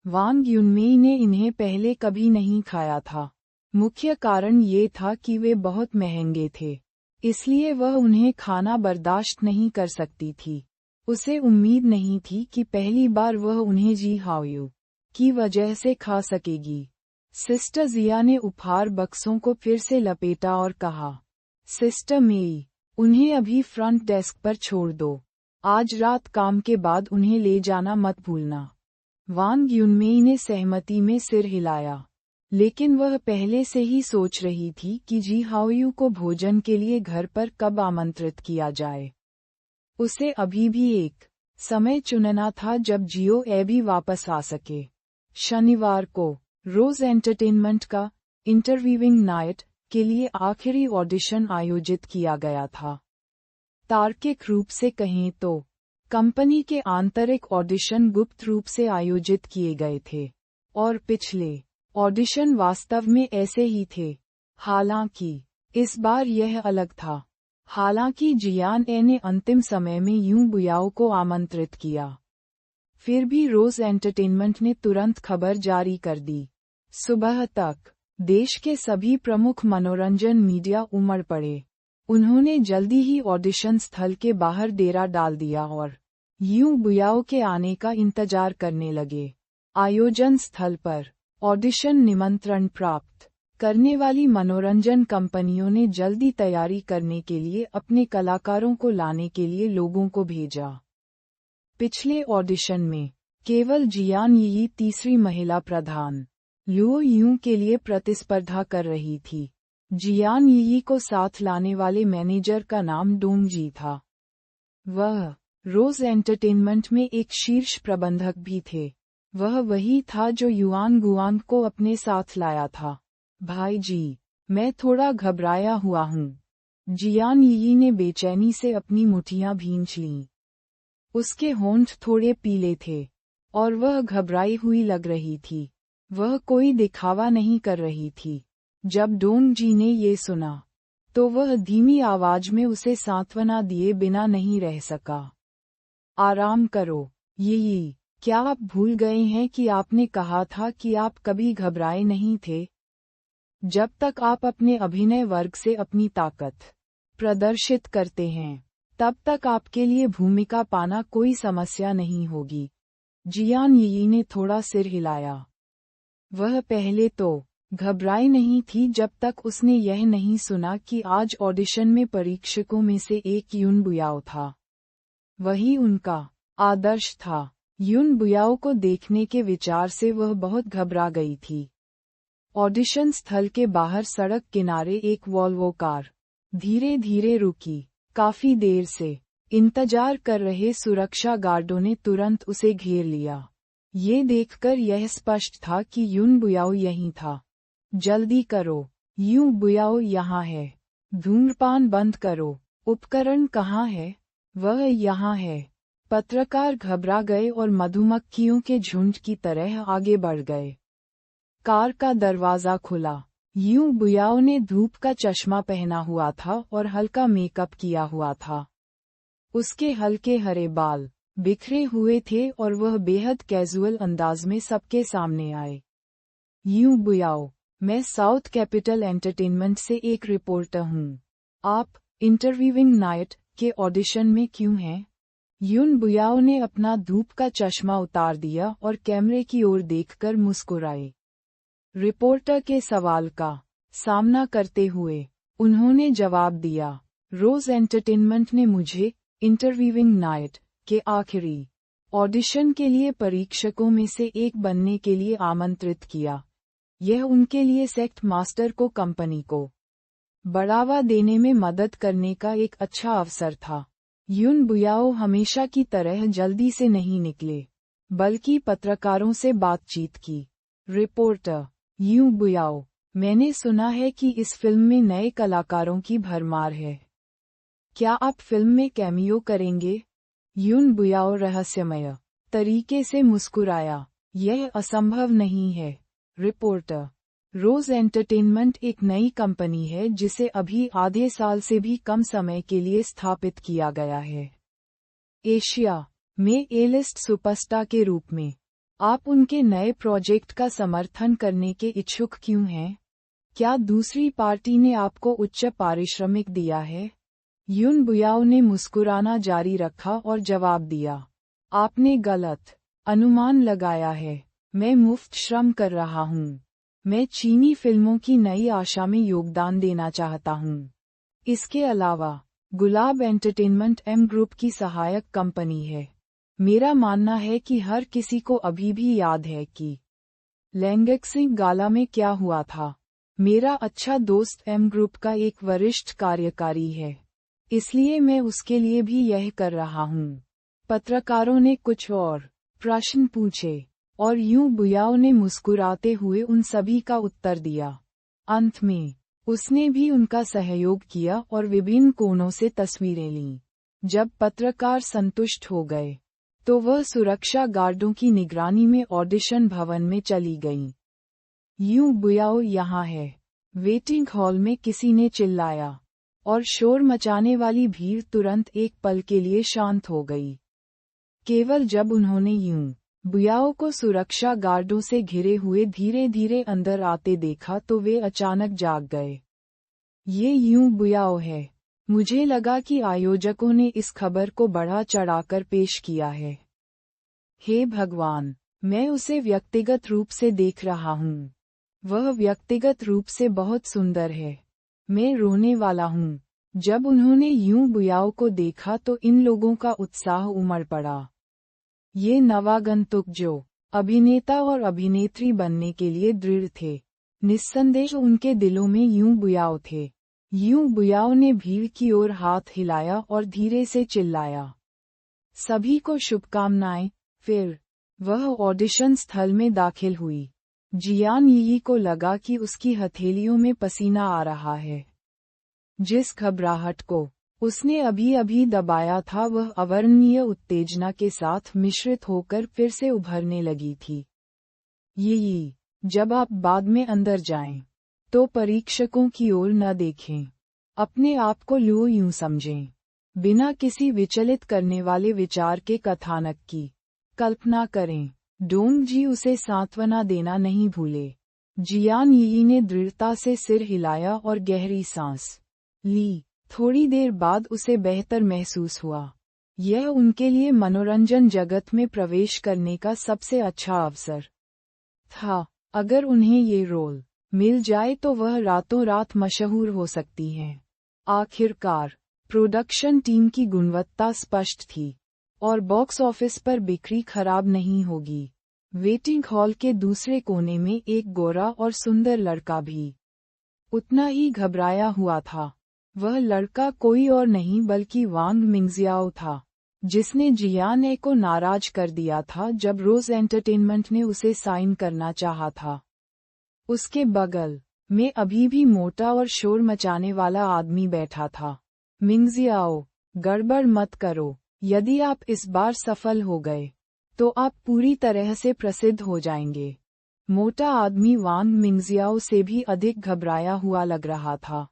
S1: वांग युनमेई ने इन्हें पहले कभी नहीं खाया था। मुख्य कारण ये था कि वे बहुत महंगे थे, इसलिए वह उन्हें खाना बर्दाश्त नहीं कर सकती थी। उसे उम्मीद नहीं थी कि पहली बार वह उन्हें जी हाओयू की वजह से खा सकेगी। सिस्टर जिया ने उपहार बक्सों को फिर से लपेटा और कहा, सिस्टर मेई, उन्हें अभी फ्रंट डेस्क पर छोड़ दो। आज रात काम के बाद उन्हें ले जाना मत भूलना। वांग युनमेई ने सहमति में सिर हिलाया, लेकिन वह पहले से ही सोच रही थी कि जी हाओयू को भोजन के लिए घर पर कब आमंत्रित किया जाए। उसे अभी भी एक समय चुनना था जब जियो एबी वापस आ सके। शनिवार को रोज एंटरटेनमेंट का इंटरव्यूइंग नाइट के लिए आखिरी ऑडिशन आयोजित किया गया था। तार्किक रूप से कहें तो कंपनी के आंतरिक ऑडिशन गुप्त रूप से आयोजित किए गए थे, और पिछले ऑडिशन वास्तव में ऐसे ही थे। हालांकि इस बार यह अलग था। हालांकि जियान ए ने अंतिम समय में यूं बुयाओ को आमंत्रित किया, फिर भी रोज एंटरटेनमेंट ने तुरंत खबर जारी कर दी। सुबह तक देश के सभी प्रमुख मनोरंजन मीडिया उमड़ पड़े। उन्होंने जल्दी ही ऑडिशन स्थल के बाहर डेरा डाल दिया और यूं बुयाओ के आने का इंतजार करने लगे। आयोजन स्थल पर ऑडिशन निमंत्रण प्राप्त करने वाली मनोरंजन कंपनियों ने जल्दी तैयारी करने के लिए अपने कलाकारों को लाने के लिए लोगों को भेजा। पिछले ऑडिशन में केवल जियान यी तीसरी महिला प्रधान लुओ यूं के लिए प्रतिस्पर्धा कर रही थी। जियान यी को साथ लाने वाले मैनेजर का नाम डोंगजी था। वह रोज एंटरटेनमेंट में एक शीर्ष प्रबंधक भी थे। वह वही था जो युआन गुआंग को अपने साथ लाया था। भाई जी, मैं थोड़ा घबराया हुआ हूँ। जियान यी ने बेचैनी से अपनी मुठियां भींच लीं। उसके होंठ थोड़े पीले थे और वह घबराई हुई लग रही थी। वह कोई दिखावा नहीं कर रही थी। जब डोंगजी ने ये सुना, तो वह धीमी आवाज में उसे सांत्वना दिए बिना नहीं रह सका। आराम करो यी, क्या आप भूल गए हैं कि आपने कहा था कि आप कभी घबराए नहीं थे? जब तक आप अपने अभिनय वर्ग से अपनी ताकत प्रदर्शित करते हैं, तब तक आपके लिए भूमिका पाना कोई समस्या नहीं होगी। जियान यी ने थोड़ा सिर हिलाया। वह पहले तो घबराई नहीं थी जब तक उसने यह नहीं सुना कि आज ऑडिशन में परीक्षकों में से एक यून बुयाओ था। वही उनका आदर्श था। यून बुयाओ को देखने के विचार से वह बहुत घबरा गई थी। ऑडिशन स्थल के बाहर सड़क किनारे एक वॉल्वो कार धीरे धीरे रुकी। काफी देर से इंतजार कर रहे सुरक्षा गार्डों ने तुरंत उसे घेर लिया। ये देखकर यह स्पष्ट था कि यून बुयाओ यहीं था। जल्दी करो, यून बुयाओ यहाँ है। धूम्रपान बंद करो। उपकरण कहाँ है? वह यहाँ है। पत्रकार घबरा गए और मधुमक्खियों के झुंड की तरह आगे बढ़ गए। कार का दरवाजा खुला। यूं बुयाओ ने धूप का चश्मा पहना हुआ था और हल्का मेकअप किया हुआ था। उसके हल्के हरे बाल बिखरे हुए थे और वह बेहद कैजुअल अंदाज में सबके सामने आए। यूं बुयाओ, मैं साउथ कैपिटल एंटरटेनमेंट से एक रिपोर्टर हूँ। आप इंटरव्यूइंग नाइट के ऑडिशन में क्यों हैं? यून बुयाओ ने अपना धूप का चश्मा उतार दिया और कैमरे की ओर देखकर मुस्कुराए। रिपोर्टर के सवाल का सामना करते हुए उन्होंने जवाब दिया। रोज एंटरटेनमेंट ने मुझे इंटरव्यूइंग नाइट के आखिरी ऑडिशन के लिए परीक्षकों में से एक बनने के लिए आमंत्रित किया। यह उनके लिए सेक्ट मास्टर को कंपनी को बढ़ावा देने में मदद करने का एक अच्छा अवसर था। यून बुयाओ हमेशा की तरह जल्दी से नहीं निकले, बल्कि पत्रकारों से बातचीत की। रिपोर्टर यून बुयाओ, मैंने सुना है कि इस फिल्म में नए कलाकारों की भरमार है। क्या आप फिल्म में कैमियो करेंगे? यून बुयाओ रहस्यमय तरीके से मुस्कुराया। यह असंभव नहीं है। रिपोर्टर, रोज एंटरटेनमेंट एक नई कंपनी है जिसे अभी आधे साल से भी कम समय के लिए स्थापित किया गया है। एशिया में ए-लिस्ट सुपरस्टार के रूप में आप उनके नए प्रोजेक्ट का समर्थन करने के इच्छुक क्यों हैं? क्या दूसरी पार्टी ने आपको उच्च पारिश्रमिक दिया है? यून बुयाओ ने मुस्कुराना जारी रखा और जवाब दिया, आपने गलत अनुमान लगाया है। मैं मुफ्त श्रम कर रहा हूँ। मैं चीनी फिल्मों की नई आशा में योगदान देना चाहता हूँ। इसके अलावा गुलाब एंटरटेनमेंट एम ग्रुप की सहायक कंपनी है। मेरा मानना है कि हर किसी को अभी भी याद है कि लैंगक्सी गाला में क्या हुआ था। मेरा अच्छा दोस्त एम ग्रुप का एक वरिष्ठ कार्यकारी है, इसलिए मैं उसके लिए भी यह कर रहा हूँ। पत्रकारों ने कुछ और प्रश्न पूछे और यूं बुयाओ ने मुस्कुराते हुए उन सभी का उत्तर दिया। अंत में उसने भी उनका सहयोग किया और विभिन्न कोणों से तस्वीरें लीं। जब पत्रकार संतुष्ट हो गए, तो वह सुरक्षा गार्डों की निगरानी में ऑडिशन भवन में चली गईं। यूं बुयाओ यहाँ है। वेटिंग हॉल में किसी ने चिल्लाया और शोर मचाने वाली भीड़ तुरंत एक पल के लिए शांत हो गई। केवल जब उन्होंने यूं बुयाओ को सुरक्षा गार्डों से घिरे हुए धीरे धीरे अंदर आते देखा तो वे अचानक जाग गए। ये यूं बुयाओ है। मुझे लगा कि आयोजकों ने इस खबर को बढ़ा चढ़ाकर पेश किया है। हे भगवान, मैं उसे व्यक्तिगत रूप से देख रहा हूँ। वह व्यक्तिगत रूप से बहुत सुंदर है। मैं रोने वाला हूँ। जब उन्होंने यूं बुयाओ को देखा तो इन लोगों का उत्साह उमड़ पड़ा। ये नवागंतुक जो अभिनेता और अभिनेत्री बनने के लिए दृढ़ थे, निस्संदेह उनके दिलों में यूं बुयाओ थे। यूं बुयाओ ने भीड़ की ओर हाथ हिलाया और धीरे से चिल्लाया, सभी को शुभकामनाएं। फिर वह ऑडिशन स्थल में दाखिल हुई। जियान यी को लगा कि उसकी हथेलियों में पसीना आ रहा है। जिस घबराहट को उसने अभी अभी दबाया था वह अवर्णनीय उत्तेजना के साथ मिश्रित होकर फिर से उभरने लगी थी। यी, जब आप बाद में अंदर जाएं, तो परीक्षकों की ओर न देखें। अपने आप को यूं समझें, बिना किसी विचलित करने वाले विचार के कथानक की कल्पना करें। डोंग जी उसे सांत्वना देना नहीं भूले। जियान यी ने दृढ़ता से सिर हिलाया और गहरी सांस ली। थोड़ी देर बाद उसे बेहतर महसूस हुआ। यह उनके लिए मनोरंजन जगत में प्रवेश करने का सबसे अच्छा अवसर था। अगर उन्हें ये रोल मिल जाए तो वह रातों रात मशहूर हो सकती हैं। आखिरकार प्रोडक्शन टीम की गुणवत्ता स्पष्ट थी और बॉक्स ऑफिस पर बिक्री खराब नहीं होगी। वेटिंग हॉल के दूसरे कोने में एक गोरा और सुंदर लड़का भी उतना ही घबराया हुआ था। वह लड़का कोई और नहीं बल्कि वांग मिंगजियाओ था, जिसने जियान ए को नाराज कर दिया था जब रोज एंटरटेनमेंट ने उसे साइन करना चाहा था। उसके बगल में अभी भी मोटा और शोर मचाने वाला आदमी बैठा था। मिंगजियाओ, गड़बड़ मत करो। यदि आप इस बार सफल हो गए, तो आप पूरी तरह से प्रसिद्ध हो जाएंगे। मोटा आदमी वांग मिंगजियाओ से भी अधिक घबराया हुआ लग रहा था।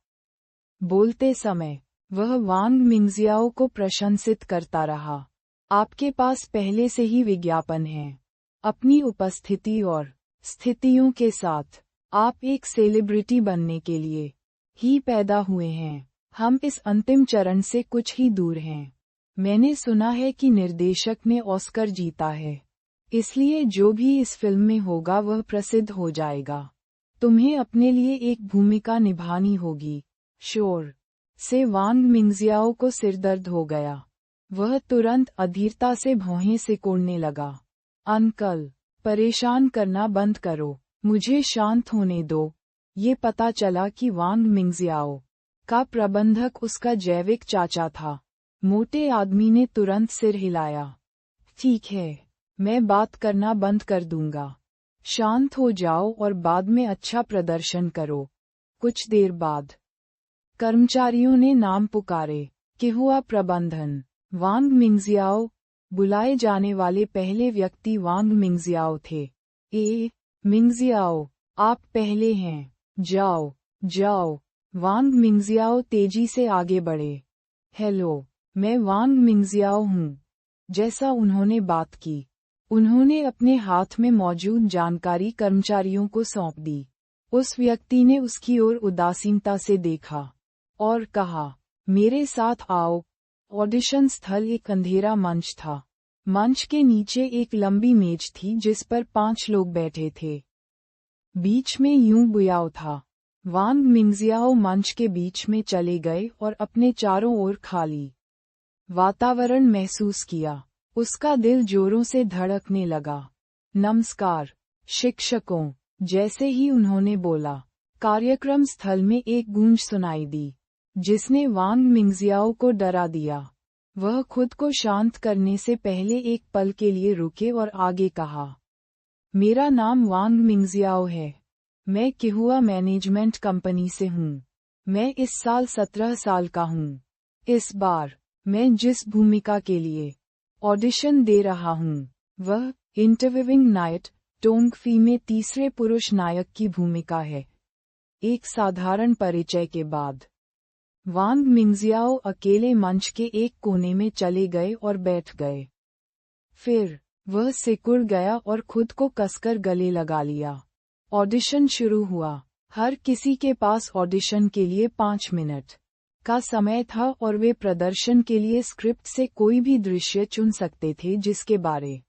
S1: बोलते समय वह वांग मिंगजियाओ को प्रशंसित करता रहा। आपके पास पहले से ही विज्ञापन है। अपनी उपस्थिति और स्थितियों के साथ आप एक सेलिब्रिटी बनने के लिए ही पैदा हुए हैं। हम इस अंतिम चरण से कुछ ही दूर हैं। मैंने सुना है कि निर्देशक ने ऑस्कर जीता है, इसलिए जो भी इस फिल्म में होगा वह प्रसिद्ध हो जाएगा। तुम्हें अपने लिए एक भूमिका निभानी होगी। शोर से वांग मिंगजियाओ को सिरदर्द हो गया। वह तुरंत अधीरता से भौहें सिकोड़ने लगा। अंकल, परेशान करना बंद करो, मुझे शांत होने दो। ये पता चला कि वांग मिंगजियाओ का प्रबंधक उसका जैविक चाचा था। मोटे आदमी ने तुरंत सिर हिलाया। ठीक है, मैं बात करना बंद कर दूंगा। शांत हो जाओ और बाद में अच्छा प्रदर्शन करो। कुछ देर बाद कर्मचारियों ने नाम पुकारे। किहुआ प्रबंधन वांग मिंगजियाओ। बुलाए जाने वाले पहले व्यक्ति वांग मिंगजियाओ थे। मिंगजियाओ, आप पहले हैं। जाओ, जाओ। वांग मिंगजियाओ तेजी से आगे बढ़े। हेलो, मैं वांग मिंगजियाओ हूँ। जैसा उन्होंने बात की, उन्होंने अपने हाथ में मौजूद जानकारी कर्मचारियों को सौंप दी। उस व्यक्ति ने उसकी ओर उदासीनता से देखा और कहा, मेरे साथ आओ। ऑडिशन स्थल एक अंधेरा मंच था। मंच के नीचे एक लंबी मेज थी जिस पर 5 लोग बैठे थे। बीच में यूं बुयाओ था। वांग मिंगजियाओ मंच के बीच में चले गए और अपने चारों ओर खाली वातावरण महसूस किया। उसका दिल जोरों से धड़कने लगा। नमस्कार, शिक्षकों। जैसे ही उन्होंने बोला, कार्यक्रम स्थल में एक गूंज सुनाई दी, जिसने वांग मिंगजियाओ को डरा दिया। वह खुद को शांत करने से पहले एक पल के लिए रुके और आगे कहा, मेरा नाम वांग मिंगजियाओ है। मैं किहुआ मैनेजमेंट कंपनी से हूँ। मैं इस साल 17 साल का हूँ। इस बार मैं जिस भूमिका के लिए ऑडिशन दे रहा हूँ, वह इंटरव्यूइंग नाइट टोंगफी में तीसरे पुरुष नायक की भूमिका है। एक साधारण परिचय के बाद वांग मिंगजियाओ अकेले मंच के एक कोने में चले गए और बैठ गए। फिर वह सिकुड़ गया और खुद को कसकर गले लगा लिया। ऑडिशन शुरू हुआ। हर किसी के पास ऑडिशन के लिए 5 मिनट का समय था और वे प्रदर्शन के लिए स्क्रिप्ट से कोई भी दृश्य चुन सकते थे जिसके बारे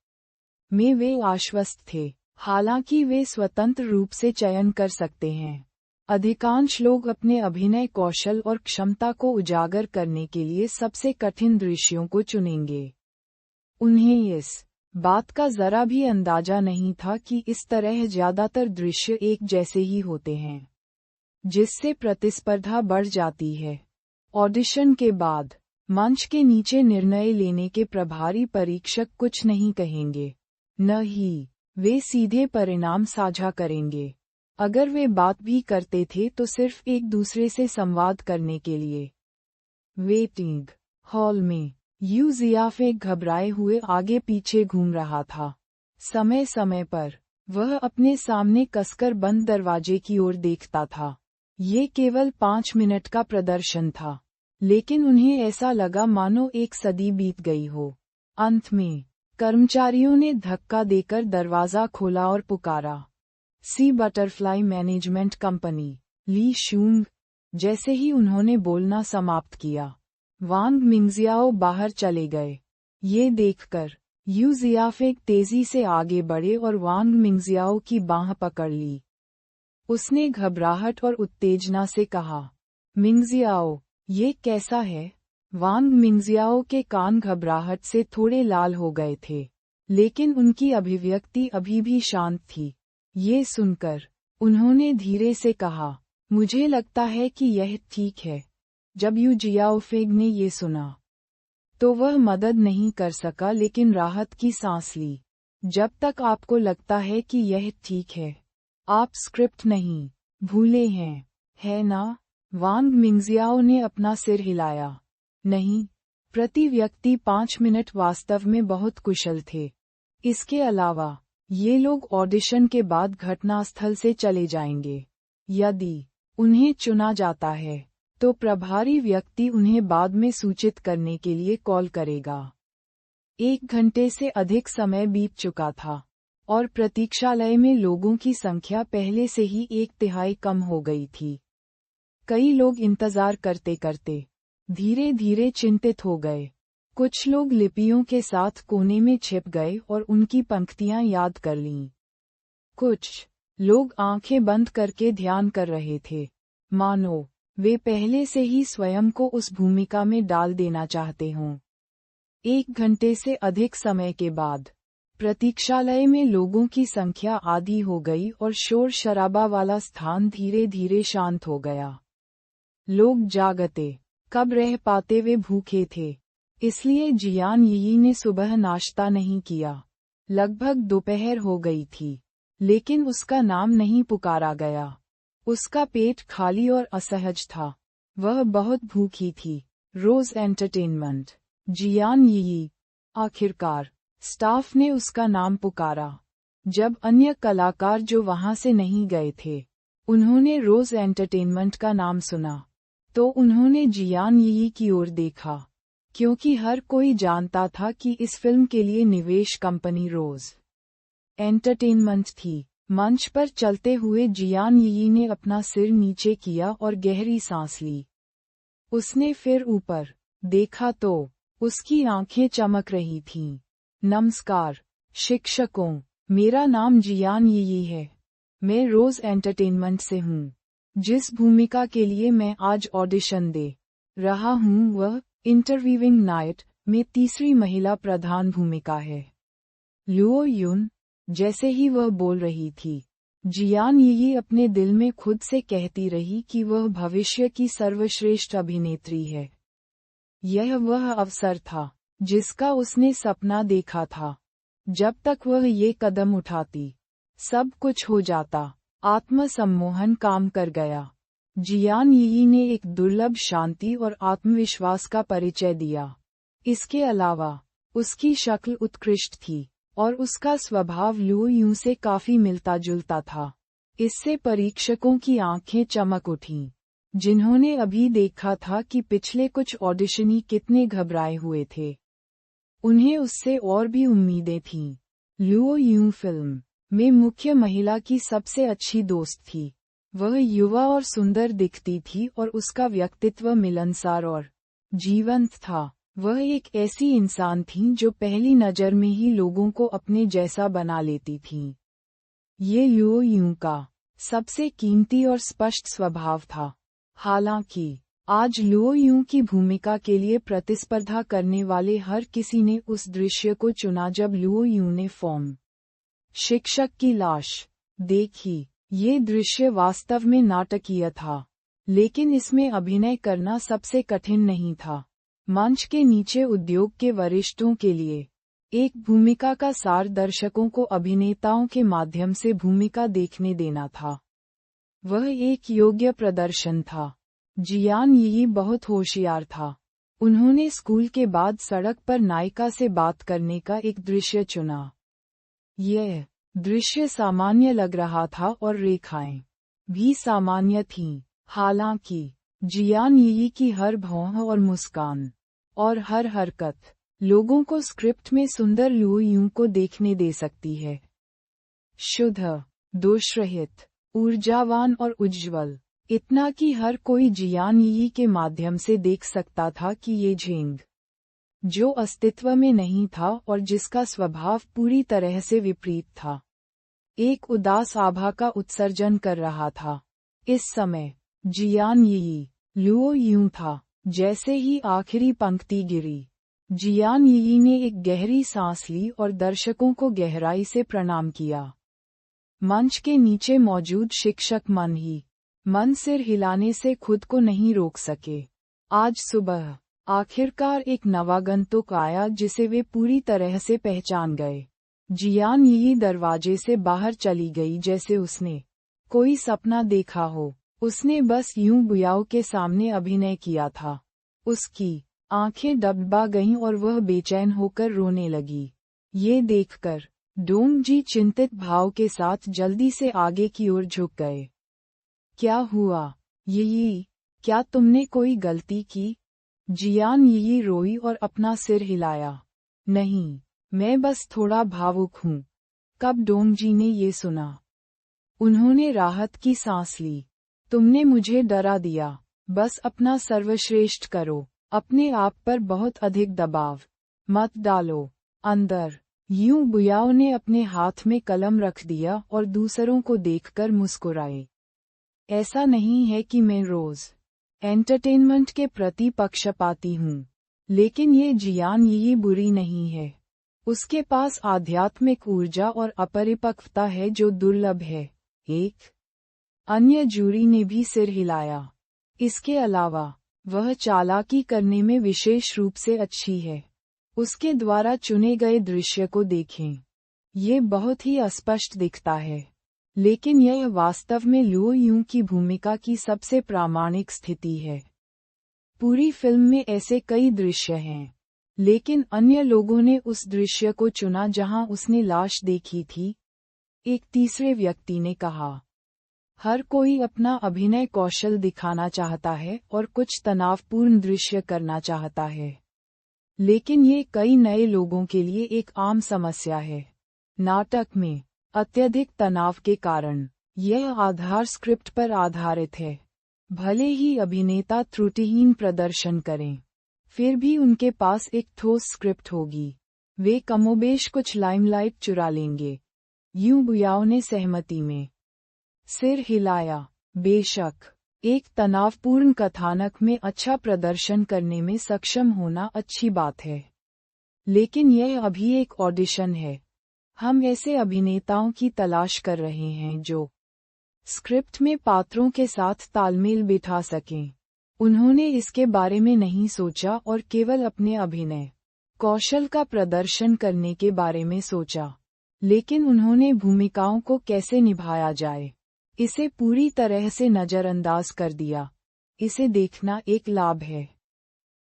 S1: में वे आश्वस्त थे। हालांकि वे स्वतंत्र रूप से चयन कर सकते हैं। अधिकांश लोग अपने अभिनय कौशल और क्षमता को उजागर करने के लिए सबसे कठिन दृश्यों को चुनेंगे। उन्हें इस बात का जरा भी अंदाजा नहीं था कि इस तरह ज्यादातर दृश्य एक जैसे ही होते हैं, जिससे प्रतिस्पर्धा बढ़ जाती है। ऑडिशन के बाद मंच के नीचे निर्णय लेने के प्रभारी परीक्षक कुछ नहीं कहेंगे, न ही वे सीधे परिणाम साझा करेंगे। अगर वे बात भी करते थे तो सिर्फ एक दूसरे से संवाद करने के लिए। वेटिंग हॉल में यू जियाफे घबराए हुए आगे पीछे घूम रहा था। समय समय पर वह अपने सामने कसकर बंद दरवाजे की ओर देखता था। ये केवल 5 मिनट का प्रदर्शन था, लेकिन उन्हें ऐसा लगा मानो एक सदी बीत गई हो। अंत में कर्मचारियों ने धक्का देकर दरवाजा खोला और पुकारा, सी बटरफ्लाई मैनेजमेंट कंपनी, ली शूंग। जैसे ही उन्होंने बोलना समाप्त किया, वांग मिंगजियाओ बाहर चले गए। ये देखकर यू जियाफे तेजी से आगे बढ़े और वांग मिंगजियाओ की बांह पकड़ ली। उसने घबराहट और उत्तेजना से कहा, मिंगजियाओ, ये कैसा है? वांग मिंगजियाओ के कान घबराहट से थोड़े लाल हो गए थे, लेकिन उनकी अभिव्यक्ति अभी भी शांत थी। ये सुनकर उन्होंने धीरे से कहा, मुझे लगता है कि यह ठीक है। जब यू जियाओफेग ने ये सुना, तो वह मदद नहीं कर सका लेकिन राहत की सांस ली। जब तक आपको लगता है कि यह ठीक है, आप स्क्रिप्ट नहीं भूले हैं, है ना? वांग मिंगजियाओ ने अपना सिर हिलाया। नहीं, प्रति व्यक्ति 5 मिनट वास्तव में बहुत कुशल थे। इसके अलावा ये लोग ऑडिशन के बाद घटनास्थल से चले जाएंगे। यदि उन्हें चुना जाता है, तो प्रभारी व्यक्ति उन्हें बाद में सूचित करने के लिए कॉल करेगा। 1 घंटे से अधिक समय बीत चुका था और प्रतीक्षालय में लोगों की संख्या पहले से ही 1/3 कम हो गई थी। कई लोग इंतजार करते करते धीरे धीरे चिंतित हो गए। कुछ लोग लिपियों के साथ कोने में छिप गए और उनकी पंक्तियां याद कर लीं। कुछ लोग आंखें बंद करके ध्यान कर रहे थे, मानो वे पहले से ही स्वयं को उस भूमिका में डाल देना चाहते हों। 1 घंटे से अधिक समय के बाद प्रतीक्षालय में लोगों की संख्या आधी हो गई और शोर शराबा वाला स्थान धीरे धीरे शांत हो गया। लोग जागते कब रह पाते, वे भूखे थे। इसलिए जियान यी ने सुबह नाश्ता नहीं किया। लगभग दोपहर हो गई थी, लेकिन उसका नाम नहीं पुकारा गया। उसका पेट खाली और असहज था। वह बहुत भूखी थी। रोज एंटरटेनमेंट, जियान यी। आखिरकार स्टाफ ने उसका नाम पुकारा। जब अन्य कलाकार जो वहां से नहीं गए थे, उन्होंने रोज एंटरटेनमेंट का नाम सुना, तो उन्होंने जियान यी की ओर देखा, क्योंकि हर कोई जानता था कि इस फिल्म के लिए निवेश कंपनी रोज एंटरटेनमेंट थी। मंच पर चलते हुए जियान यी ने अपना सिर नीचे किया और गहरी सांस ली। उसने फिर ऊपर देखा तो उसकी आंखें चमक रही थीं। नमस्कार शिक्षकों, मेरा नाम जियान यी है। मैं रोज एंटरटेनमेंट से हूँ। जिस भूमिका के लिए मैं आज ऑडिशन दे रहा हूँ वह इंटरव्यूइंग नाइट में तीसरी महिला प्रधान भूमिका है। लुओ युन। जैसे ही वह बोल रही थी, जियान यी अपने दिल में खुद से कहती रही कि वह भविष्य की सर्वश्रेष्ठ अभिनेत्री है। यह वह अवसर था जिसका उसने सपना देखा था। जब तक वह ये कदम उठाती, सब कुछ हो जाता। आत्मसम्मोहन काम कर गया। जियान यी ने एक दुर्लभ शांति और आत्मविश्वास का परिचय दिया। इसके अलावा उसकी शक्ल उत्कृष्ट थी और उसका स्वभाव लुओ यूं से काफी मिलता जुलता था। इससे परीक्षकों की आंखें चमक उठीं, जिन्होंने अभी देखा था कि पिछले कुछ ऑडिशनी कितने घबराए हुए थे। उन्हें उससे और भी उम्मीदें थीं। लुओ यूं फिल्म में मुख्य महिला की सबसे अच्छी दोस्त थी। वह युवा और सुंदर दिखती थी और उसका व्यक्तित्व मिलनसार और जीवंत था। वह एक ऐसी इंसान थी जो पहली नज़र में ही लोगों को अपने जैसा बना लेती थी। ये लुओ यूं का सबसे कीमती और स्पष्ट स्वभाव था। हालांकि आज लुओ यूं की भूमिका के लिए प्रतिस्पर्धा करने वाले हर किसी ने उस दृश्य को चुना जब लुओ यूं ने फॉर्म शिक्षक की लाश देखी। ये दृश्य वास्तव में नाटकीय था, लेकिन इसमें अभिनय करना सबसे कठिन नहीं था। मंच के नीचे उद्योग के वरिष्ठों के लिए एक भूमिका का सार दर्शकों को अभिनेताओं के माध्यम से भूमिका देखने देना था। वह एक योग्य प्रदर्शन था। जियान यी बहुत होशियार था। उन्होंने स्कूल के बाद सड़क पर नायिका से बात करने का एक दृश्य चुना। यह दृश्य सामान्य लग रहा था और रेखाएं भी सामान्य थीं। हालांकि जियान यी की हर भौं और मुस्कान और हर हरकत लोगों को स्क्रिप्ट में सुंदर लुओ यूं को देखने दे सकती है। शुद्ध, दोषरहित, ऊर्जावान और उज्ज्वल। इतना कि हर कोई जियान यी के माध्यम से देख सकता था कि ये झेंग, जो अस्तित्व में नहीं था और जिसका स्वभाव पूरी तरह से विपरीत था, एक उदास आभा का उत्सर्जन कर रहा था। इस समय जियान यी लुओ यूं था। जैसे ही आखिरी पंक्ति गिरी, जियान यी ने एक गहरी सांस ली और दर्शकों को गहराई से प्रणाम किया। मंच के नीचे मौजूद शिक्षक मन सिर हिलाने से खुद को नहीं रोक सके। आज सुबह आखिरकार एक नवागंतुक आया जिसे वे पूरी तरह से पहचान गए। जियान यी दरवाजे से बाहर चली गई जैसे उसने कोई सपना देखा हो। उसने बस यूं बुयाओ के सामने अभिनय किया था। उसकी आंखें डबडबा गईं और वह बेचैन होकर रोने लगी। ये देखकर डोंग जी चिंतित भाव के साथ जल्दी से आगे की ओर झुक गए। क्या हुआ यी? क्या तुमने कोई गलती की? जियान यी रोई और अपना सिर हिलाया। नहीं, मैं बस थोड़ा भावुक हूँ। कब डोंग जी ने ये सुना, उन्होंने राहत की सांस ली। तुमने मुझे डरा दिया। बस अपना सर्वश्रेष्ठ करो। अपने आप पर बहुत अधिक दबाव मत डालो। अंदर यूं बुयाओ ने अपने हाथ में कलम रख दिया और दूसरों को देखकर मुस्कुराए। ऐसा नहीं है कि मैं रोज एंटरटेनमेंट के प्रति पक्षपाती हूँ, लेकिन ये जियान ये बुरी नहीं है। उसके पास आध्यात्मिक ऊर्जा और अपरिपक्वता है जो दुर्लभ है। एक अन्य जूरी ने भी सिर हिलाया। इसके अलावा वह चालाकी करने में विशेष रूप से अच्छी है। उसके द्वारा चुने गए दृश्य को देखें। ये बहुत ही अस्पष्ट दिखता है, लेकिन यह वास्तव में लुओ यूं की भूमिका की सबसे प्रामाणिक स्थिति है। पूरी फिल्म में ऐसे कई दृश्य हैं, लेकिन अन्य लोगों ने उस दृश्य को चुना जहां उसने लाश देखी थी, एक तीसरे व्यक्ति ने कहा। हर कोई अपना अभिनय कौशल दिखाना चाहता है और कुछ तनावपूर्ण दृश्य करना चाहता है, लेकिन ये कई नए लोगों के लिए एक आम समस्या है। नाटक में अत्यधिक तनाव के कारण यह आधार स्क्रिप्ट पर आधारित है। भले ही अभिनेता त्रुटिहीन प्रदर्शन करें, फिर भी उनके पास एक ठोस स्क्रिप्ट होगी। वे कमोबेश कुछ लाइमलाइट चुरा लेंगे। यूं बुयाओ ने सहमति में सिर हिलाया। बेशक, एक तनावपूर्ण कथानक में अच्छा प्रदर्शन करने में सक्षम होना अच्छी बात है, लेकिन यह अभी एक ऑडिशन है। हम ऐसे अभिनेताओं की तलाश कर रहे हैं जो स्क्रिप्ट में पात्रों के साथ तालमेल बिठा सकें। उन्होंने इसके बारे में नहीं सोचा और केवल अपने अभिनय कौशल का प्रदर्शन करने के बारे में सोचा, लेकिन उन्होंने भूमिकाओं को कैसे निभाया जाए, इसे पूरी तरह से नज़रअंदाज कर दिया। इसे देखना एक लाभ है।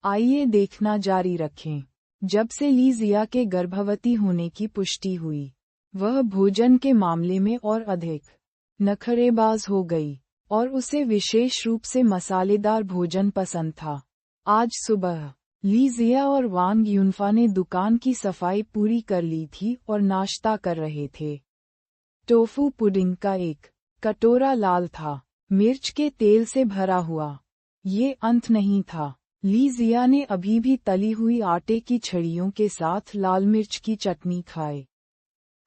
S1: आइए देखना जारी रखें। जब से ली जिया के गर्भवती होने की पुष्टि हुई, वह भोजन के मामले में और अधिक नखरेबाज हो गई, और उसे विशेष रूप से मसालेदार भोजन पसंद था। आज सुबह ली जिया और वांग यूनफा ने दुकान की सफाई पूरी कर ली थी और नाश्ता कर रहे थे। टोफू पुडिंग का एक कटोरा लाल था, मिर्च के तेल से भरा हुआ। ये अंत नहीं था। ली जिया ने अभी भी तली हुई आटे की छड़ियों के साथ लाल मिर्च की चटनी खाई।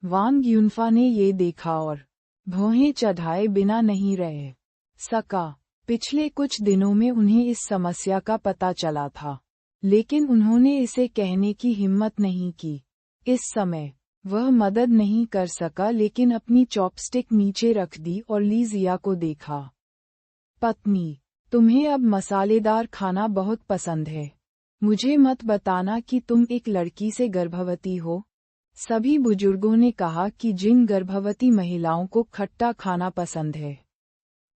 S1: वांग यूनफा ने ये देखा और भौहें चढ़ाए बिना नहीं रह सका। पिछले कुछ दिनों में उन्हें इस समस्या का पता चला था, लेकिन उन्होंने इसे कहने की हिम्मत नहीं की। इस समय वह मदद नहीं कर सका, लेकिन अपनी चॉपस्टिक नीचे रख दी और ली जिया को देखा। पत्नी, तुम्हें अब मसालेदार खाना बहुत पसंद है। मुझे मत बताना कि तुम एक लड़की से गर्भवती हो। सभी बुजुर्गों ने कहा कि जिन गर्भवती महिलाओं को खट्टा खाना पसंद है,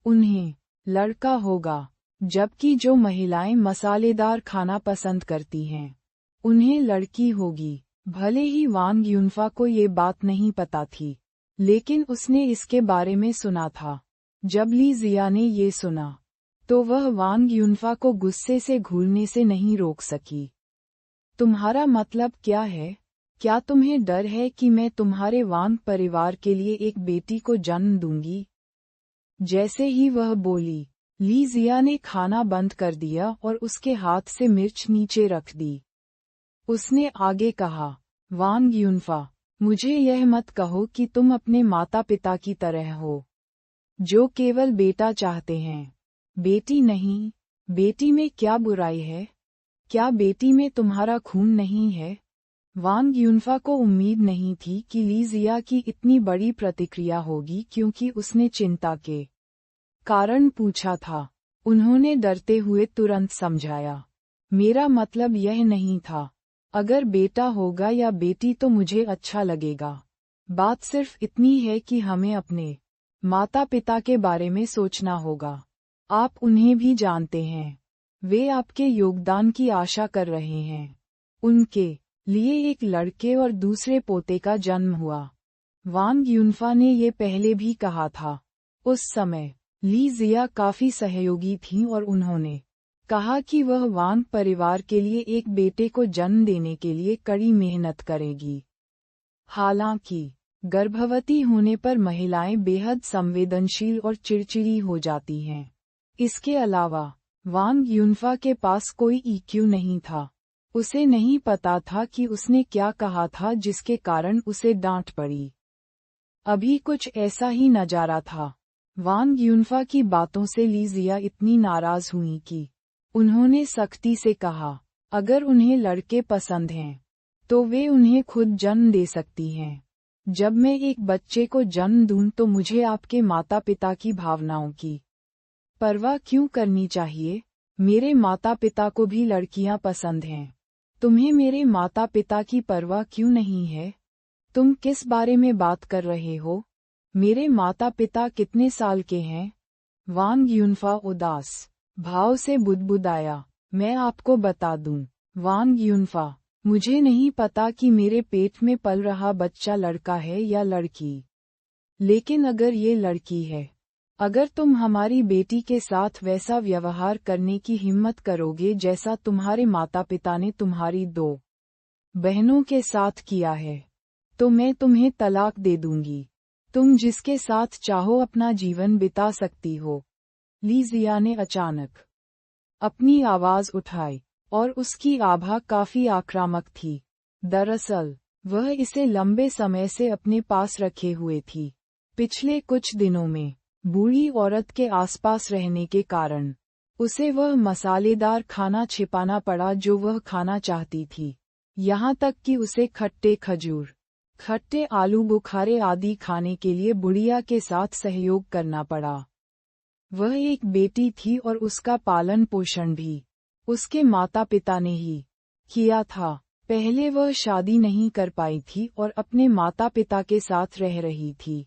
S1: उन्हें लड़का होगा, जबकि जो महिलाएं मसालेदार खाना पसंद करती हैं, उन्हें लड़की होगी। भले ही वांग यूनफा को ये बात नहीं पता थी, लेकिन उसने इसके बारे में सुना था। जब ली जिया ने ये सुना, तो वह वांग यूनफा को गुस्से से घूरने से नहीं रोक सकी। तुम्हारा मतलब क्या है? क्या तुम्हें डर है कि मैं तुम्हारे वांग परिवार के लिए एक बेटी को जन्म दूंगी? जैसे ही वह बोली, ली जिया ने खाना बंद कर दिया और उसके हाथ से मिर्च नीचे रख दी। उसने आगे कहा, वांग यूनफा, मुझे यह मत कहो कि तुम अपने माता पिता की तरह हो, जो केवल बेटा चाहते हैं, बेटी नहीं। बेटी में क्या बुराई है? क्या बेटी में तुम्हारा खून नहीं है? वांग यूनफा को उम्मीद नहीं थी कि ली जिया की इतनी बड़ी प्रतिक्रिया होगी, क्योंकि उसने चिंता के कारण पूछा था। उन्होंने डरते हुए तुरंत समझाया, मेरा मतलब यह नहीं था। अगर बेटा होगा या बेटी तो मुझे अच्छा लगेगा। बात सिर्फ इतनी है कि हमें अपने माता पिता के बारे में सोचना होगा। आप उन्हें भी जानते हैं, वे आपके योगदान की आशा कर रहे हैं। उनके लिए एक लड़के और दूसरे पोते का जन्म हुआ। वांग यूनफा ने ये पहले भी कहा था। उस समय ली जिया काफी सहयोगी थीं और उन्होंने कहा कि वह वांग परिवार के लिए एक बेटे को जन्म देने के लिए कड़ी मेहनत करेगी। हालांकि गर्भवती होने पर महिलाएं बेहद संवेदनशील और चिड़चिड़ी हो जाती हैं। इसके अलावा वांग यूनफा के पास कोई ईक्यू नहीं था। उसे नहीं पता था कि उसने क्या कहा था जिसके कारण उसे डांट पड़ी। अभी कुछ ऐसा ही नजारा था। वांग युनफा की बातों से ली जिया इतनी नाराज हुई कि उन्होंने सख्ती से कहा, अगर उन्हें लड़के पसंद हैं, तो वे उन्हें खुद जन्म दे सकती हैं। जब मैं एक बच्चे को जन्म दूं तो मुझे आपके माता पिता की भावनाओं की परवाह क्यों करनी चाहिए? मेरे माता पिता को भी लड़कियां पसंद हैं। तुम्हें मेरे माता पिता की परवाह क्यों नहीं है? तुम किस बारे में बात कर रहे हो? मेरे माता पिता कितने साल के हैं? वांग युनफा उदास भाव से बुदबुदाया, मैं आपको बता दूं, वांग युनफा, मुझे नहीं पता कि मेरे पेट में पल रहा बच्चा लड़का है या लड़की। लेकिन अगर ये लड़की है, अगर तुम हमारी बेटी के साथ वैसा व्यवहार करने की हिम्मत करोगे जैसा तुम्हारे माता पिता ने तुम्हारी 2 बहनों के साथ किया है, तो मैं तुम्हें तलाक दे दूंगी। तुम जिसके साथ चाहो अपना जीवन बिता सकती हो। ली जिया ने अचानक अपनी आवाज उठाई और उसकी आभा काफी आक्रामक थी। दरअसल वह इसे लंबे समय से अपने पास रखे हुए थी। पिछले कुछ दिनों में बूढ़ी औरत के आसपास रहने के कारण उसे वह मसालेदार खाना छिपाना पड़ा जो वह खाना चाहती थी। यहाँ तक कि उसे खट्टे खजूर, खट्टे आलू बुखारे आदि खाने के लिए बुढ़िया के साथ सहयोग करना पड़ा। वह एक बेटी थी और उसका पालन पोषण भी उसके माता पिता ने ही किया था। पहले वह शादी नहीं कर पाई थी और अपने माता पिता के साथ रह रही थी।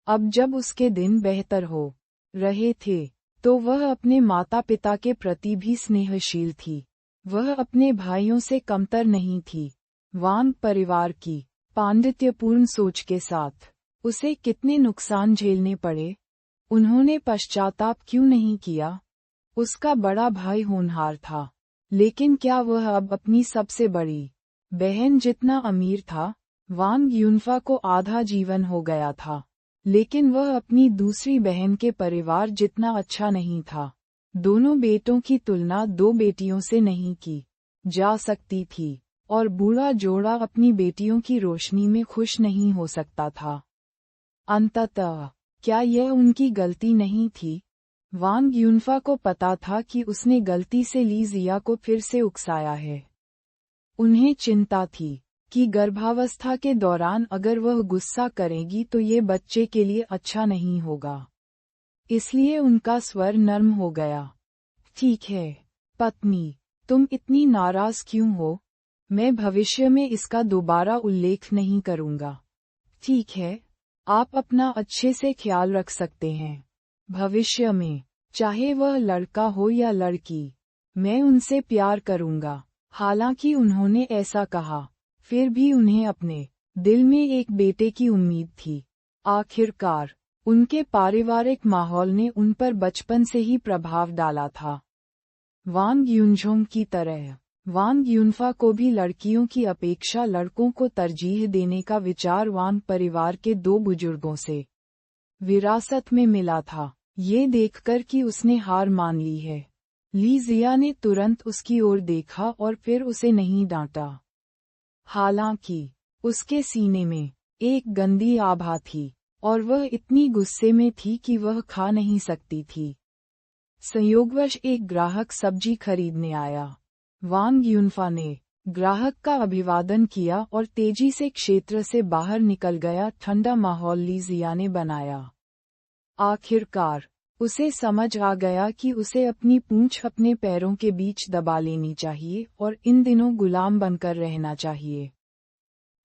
S1: अब जब उसके दिन बेहतर हो रहे थे, तो वह अपने माता पिता के प्रति भी स्नेहशील थी। वह अपने भाइयों से कमतर नहीं थी। वांग परिवार की पांडित्यपूर्ण सोच के साथ उसे कितने नुकसान झेलने पड़े। उन्होंने पश्चाताप क्यों नहीं किया? उसका बड़ा भाई होनहार था, लेकिन क्या वह अब अपनी सबसे बड़ी बहन जितना अमीर था? वांग युनफा को आधा जीवन हो गया था, लेकिन वह अपनी दूसरी बहन के परिवार जितना अच्छा नहीं था। दोनों बेटों की तुलना 2 बेटियों से नहीं की जा सकती थी, और बूढ़ा जोड़ा अपनी बेटियों की रोशनी में खुश नहीं हो सकता था। अंततः क्या यह उनकी गलती नहीं थी? वांग युनफा को पता था कि उसने गलती से ली जिया को फिर से उकसाया है। उन्हें चिंता थी कि गर्भावस्था के दौरान अगर वह गुस्सा करेगी तो ये बच्चे के लिए अच्छा नहीं होगा। इसलिए उनका स्वर नर्म हो गया। ठीक है, पत्नी, तुम इतनी नाराज क्यों हो? मैं भविष्य में इसका दोबारा उल्लेख नहीं करूंगा। ठीक है, आप अपना अच्छे से ख्याल रख सकते हैं। भविष्य में, चाहे वह लड़का हो या लड़की, मैं उनसे प्यार करूंगा। हालांकि उन्होंने ऐसा कहा, फिर भी उन्हें अपने दिल में एक बेटे की उम्मीद थी। आखिरकार, उनके पारिवारिक माहौल ने उन पर बचपन से ही प्रभाव डाला था। वांग युनझोंग की तरह, वांग युनफा को भी लड़कियों की अपेक्षा लड़कों को तरजीह देने का विचार वांग परिवार के 2 बुजुर्गों से विरासत में मिला था। ये देखकर कि उसने हार मान ली है, ली जिया ने तुरंत उसकी ओर देखा और फिर उसे नहीं डांटा। हालांकि उसके सीने में एक गंदी आभा थी और वह इतनी गुस्से में थी कि वह खा नहीं सकती थी। संयोगवश एक ग्राहक सब्जी खरीदने आया। वांग युनफा ने ग्राहक का अभिवादन किया और तेजी से क्षेत्र से बाहर निकल गया। ठंडा माहौल ली जिया ने बनाया। आखिरकार उसे समझ आ गया कि उसे अपनी पूंछ अपने पैरों के बीच दबा लेनी चाहिए और इन दिनों गुलाम बनकर रहना चाहिए।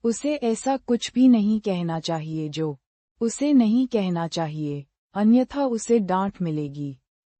S1: उसे ऐसा कुछ भी नहीं कहना चाहिए जो उसे नहीं कहना चाहिए, अन्यथा उसे डांट मिलेगी।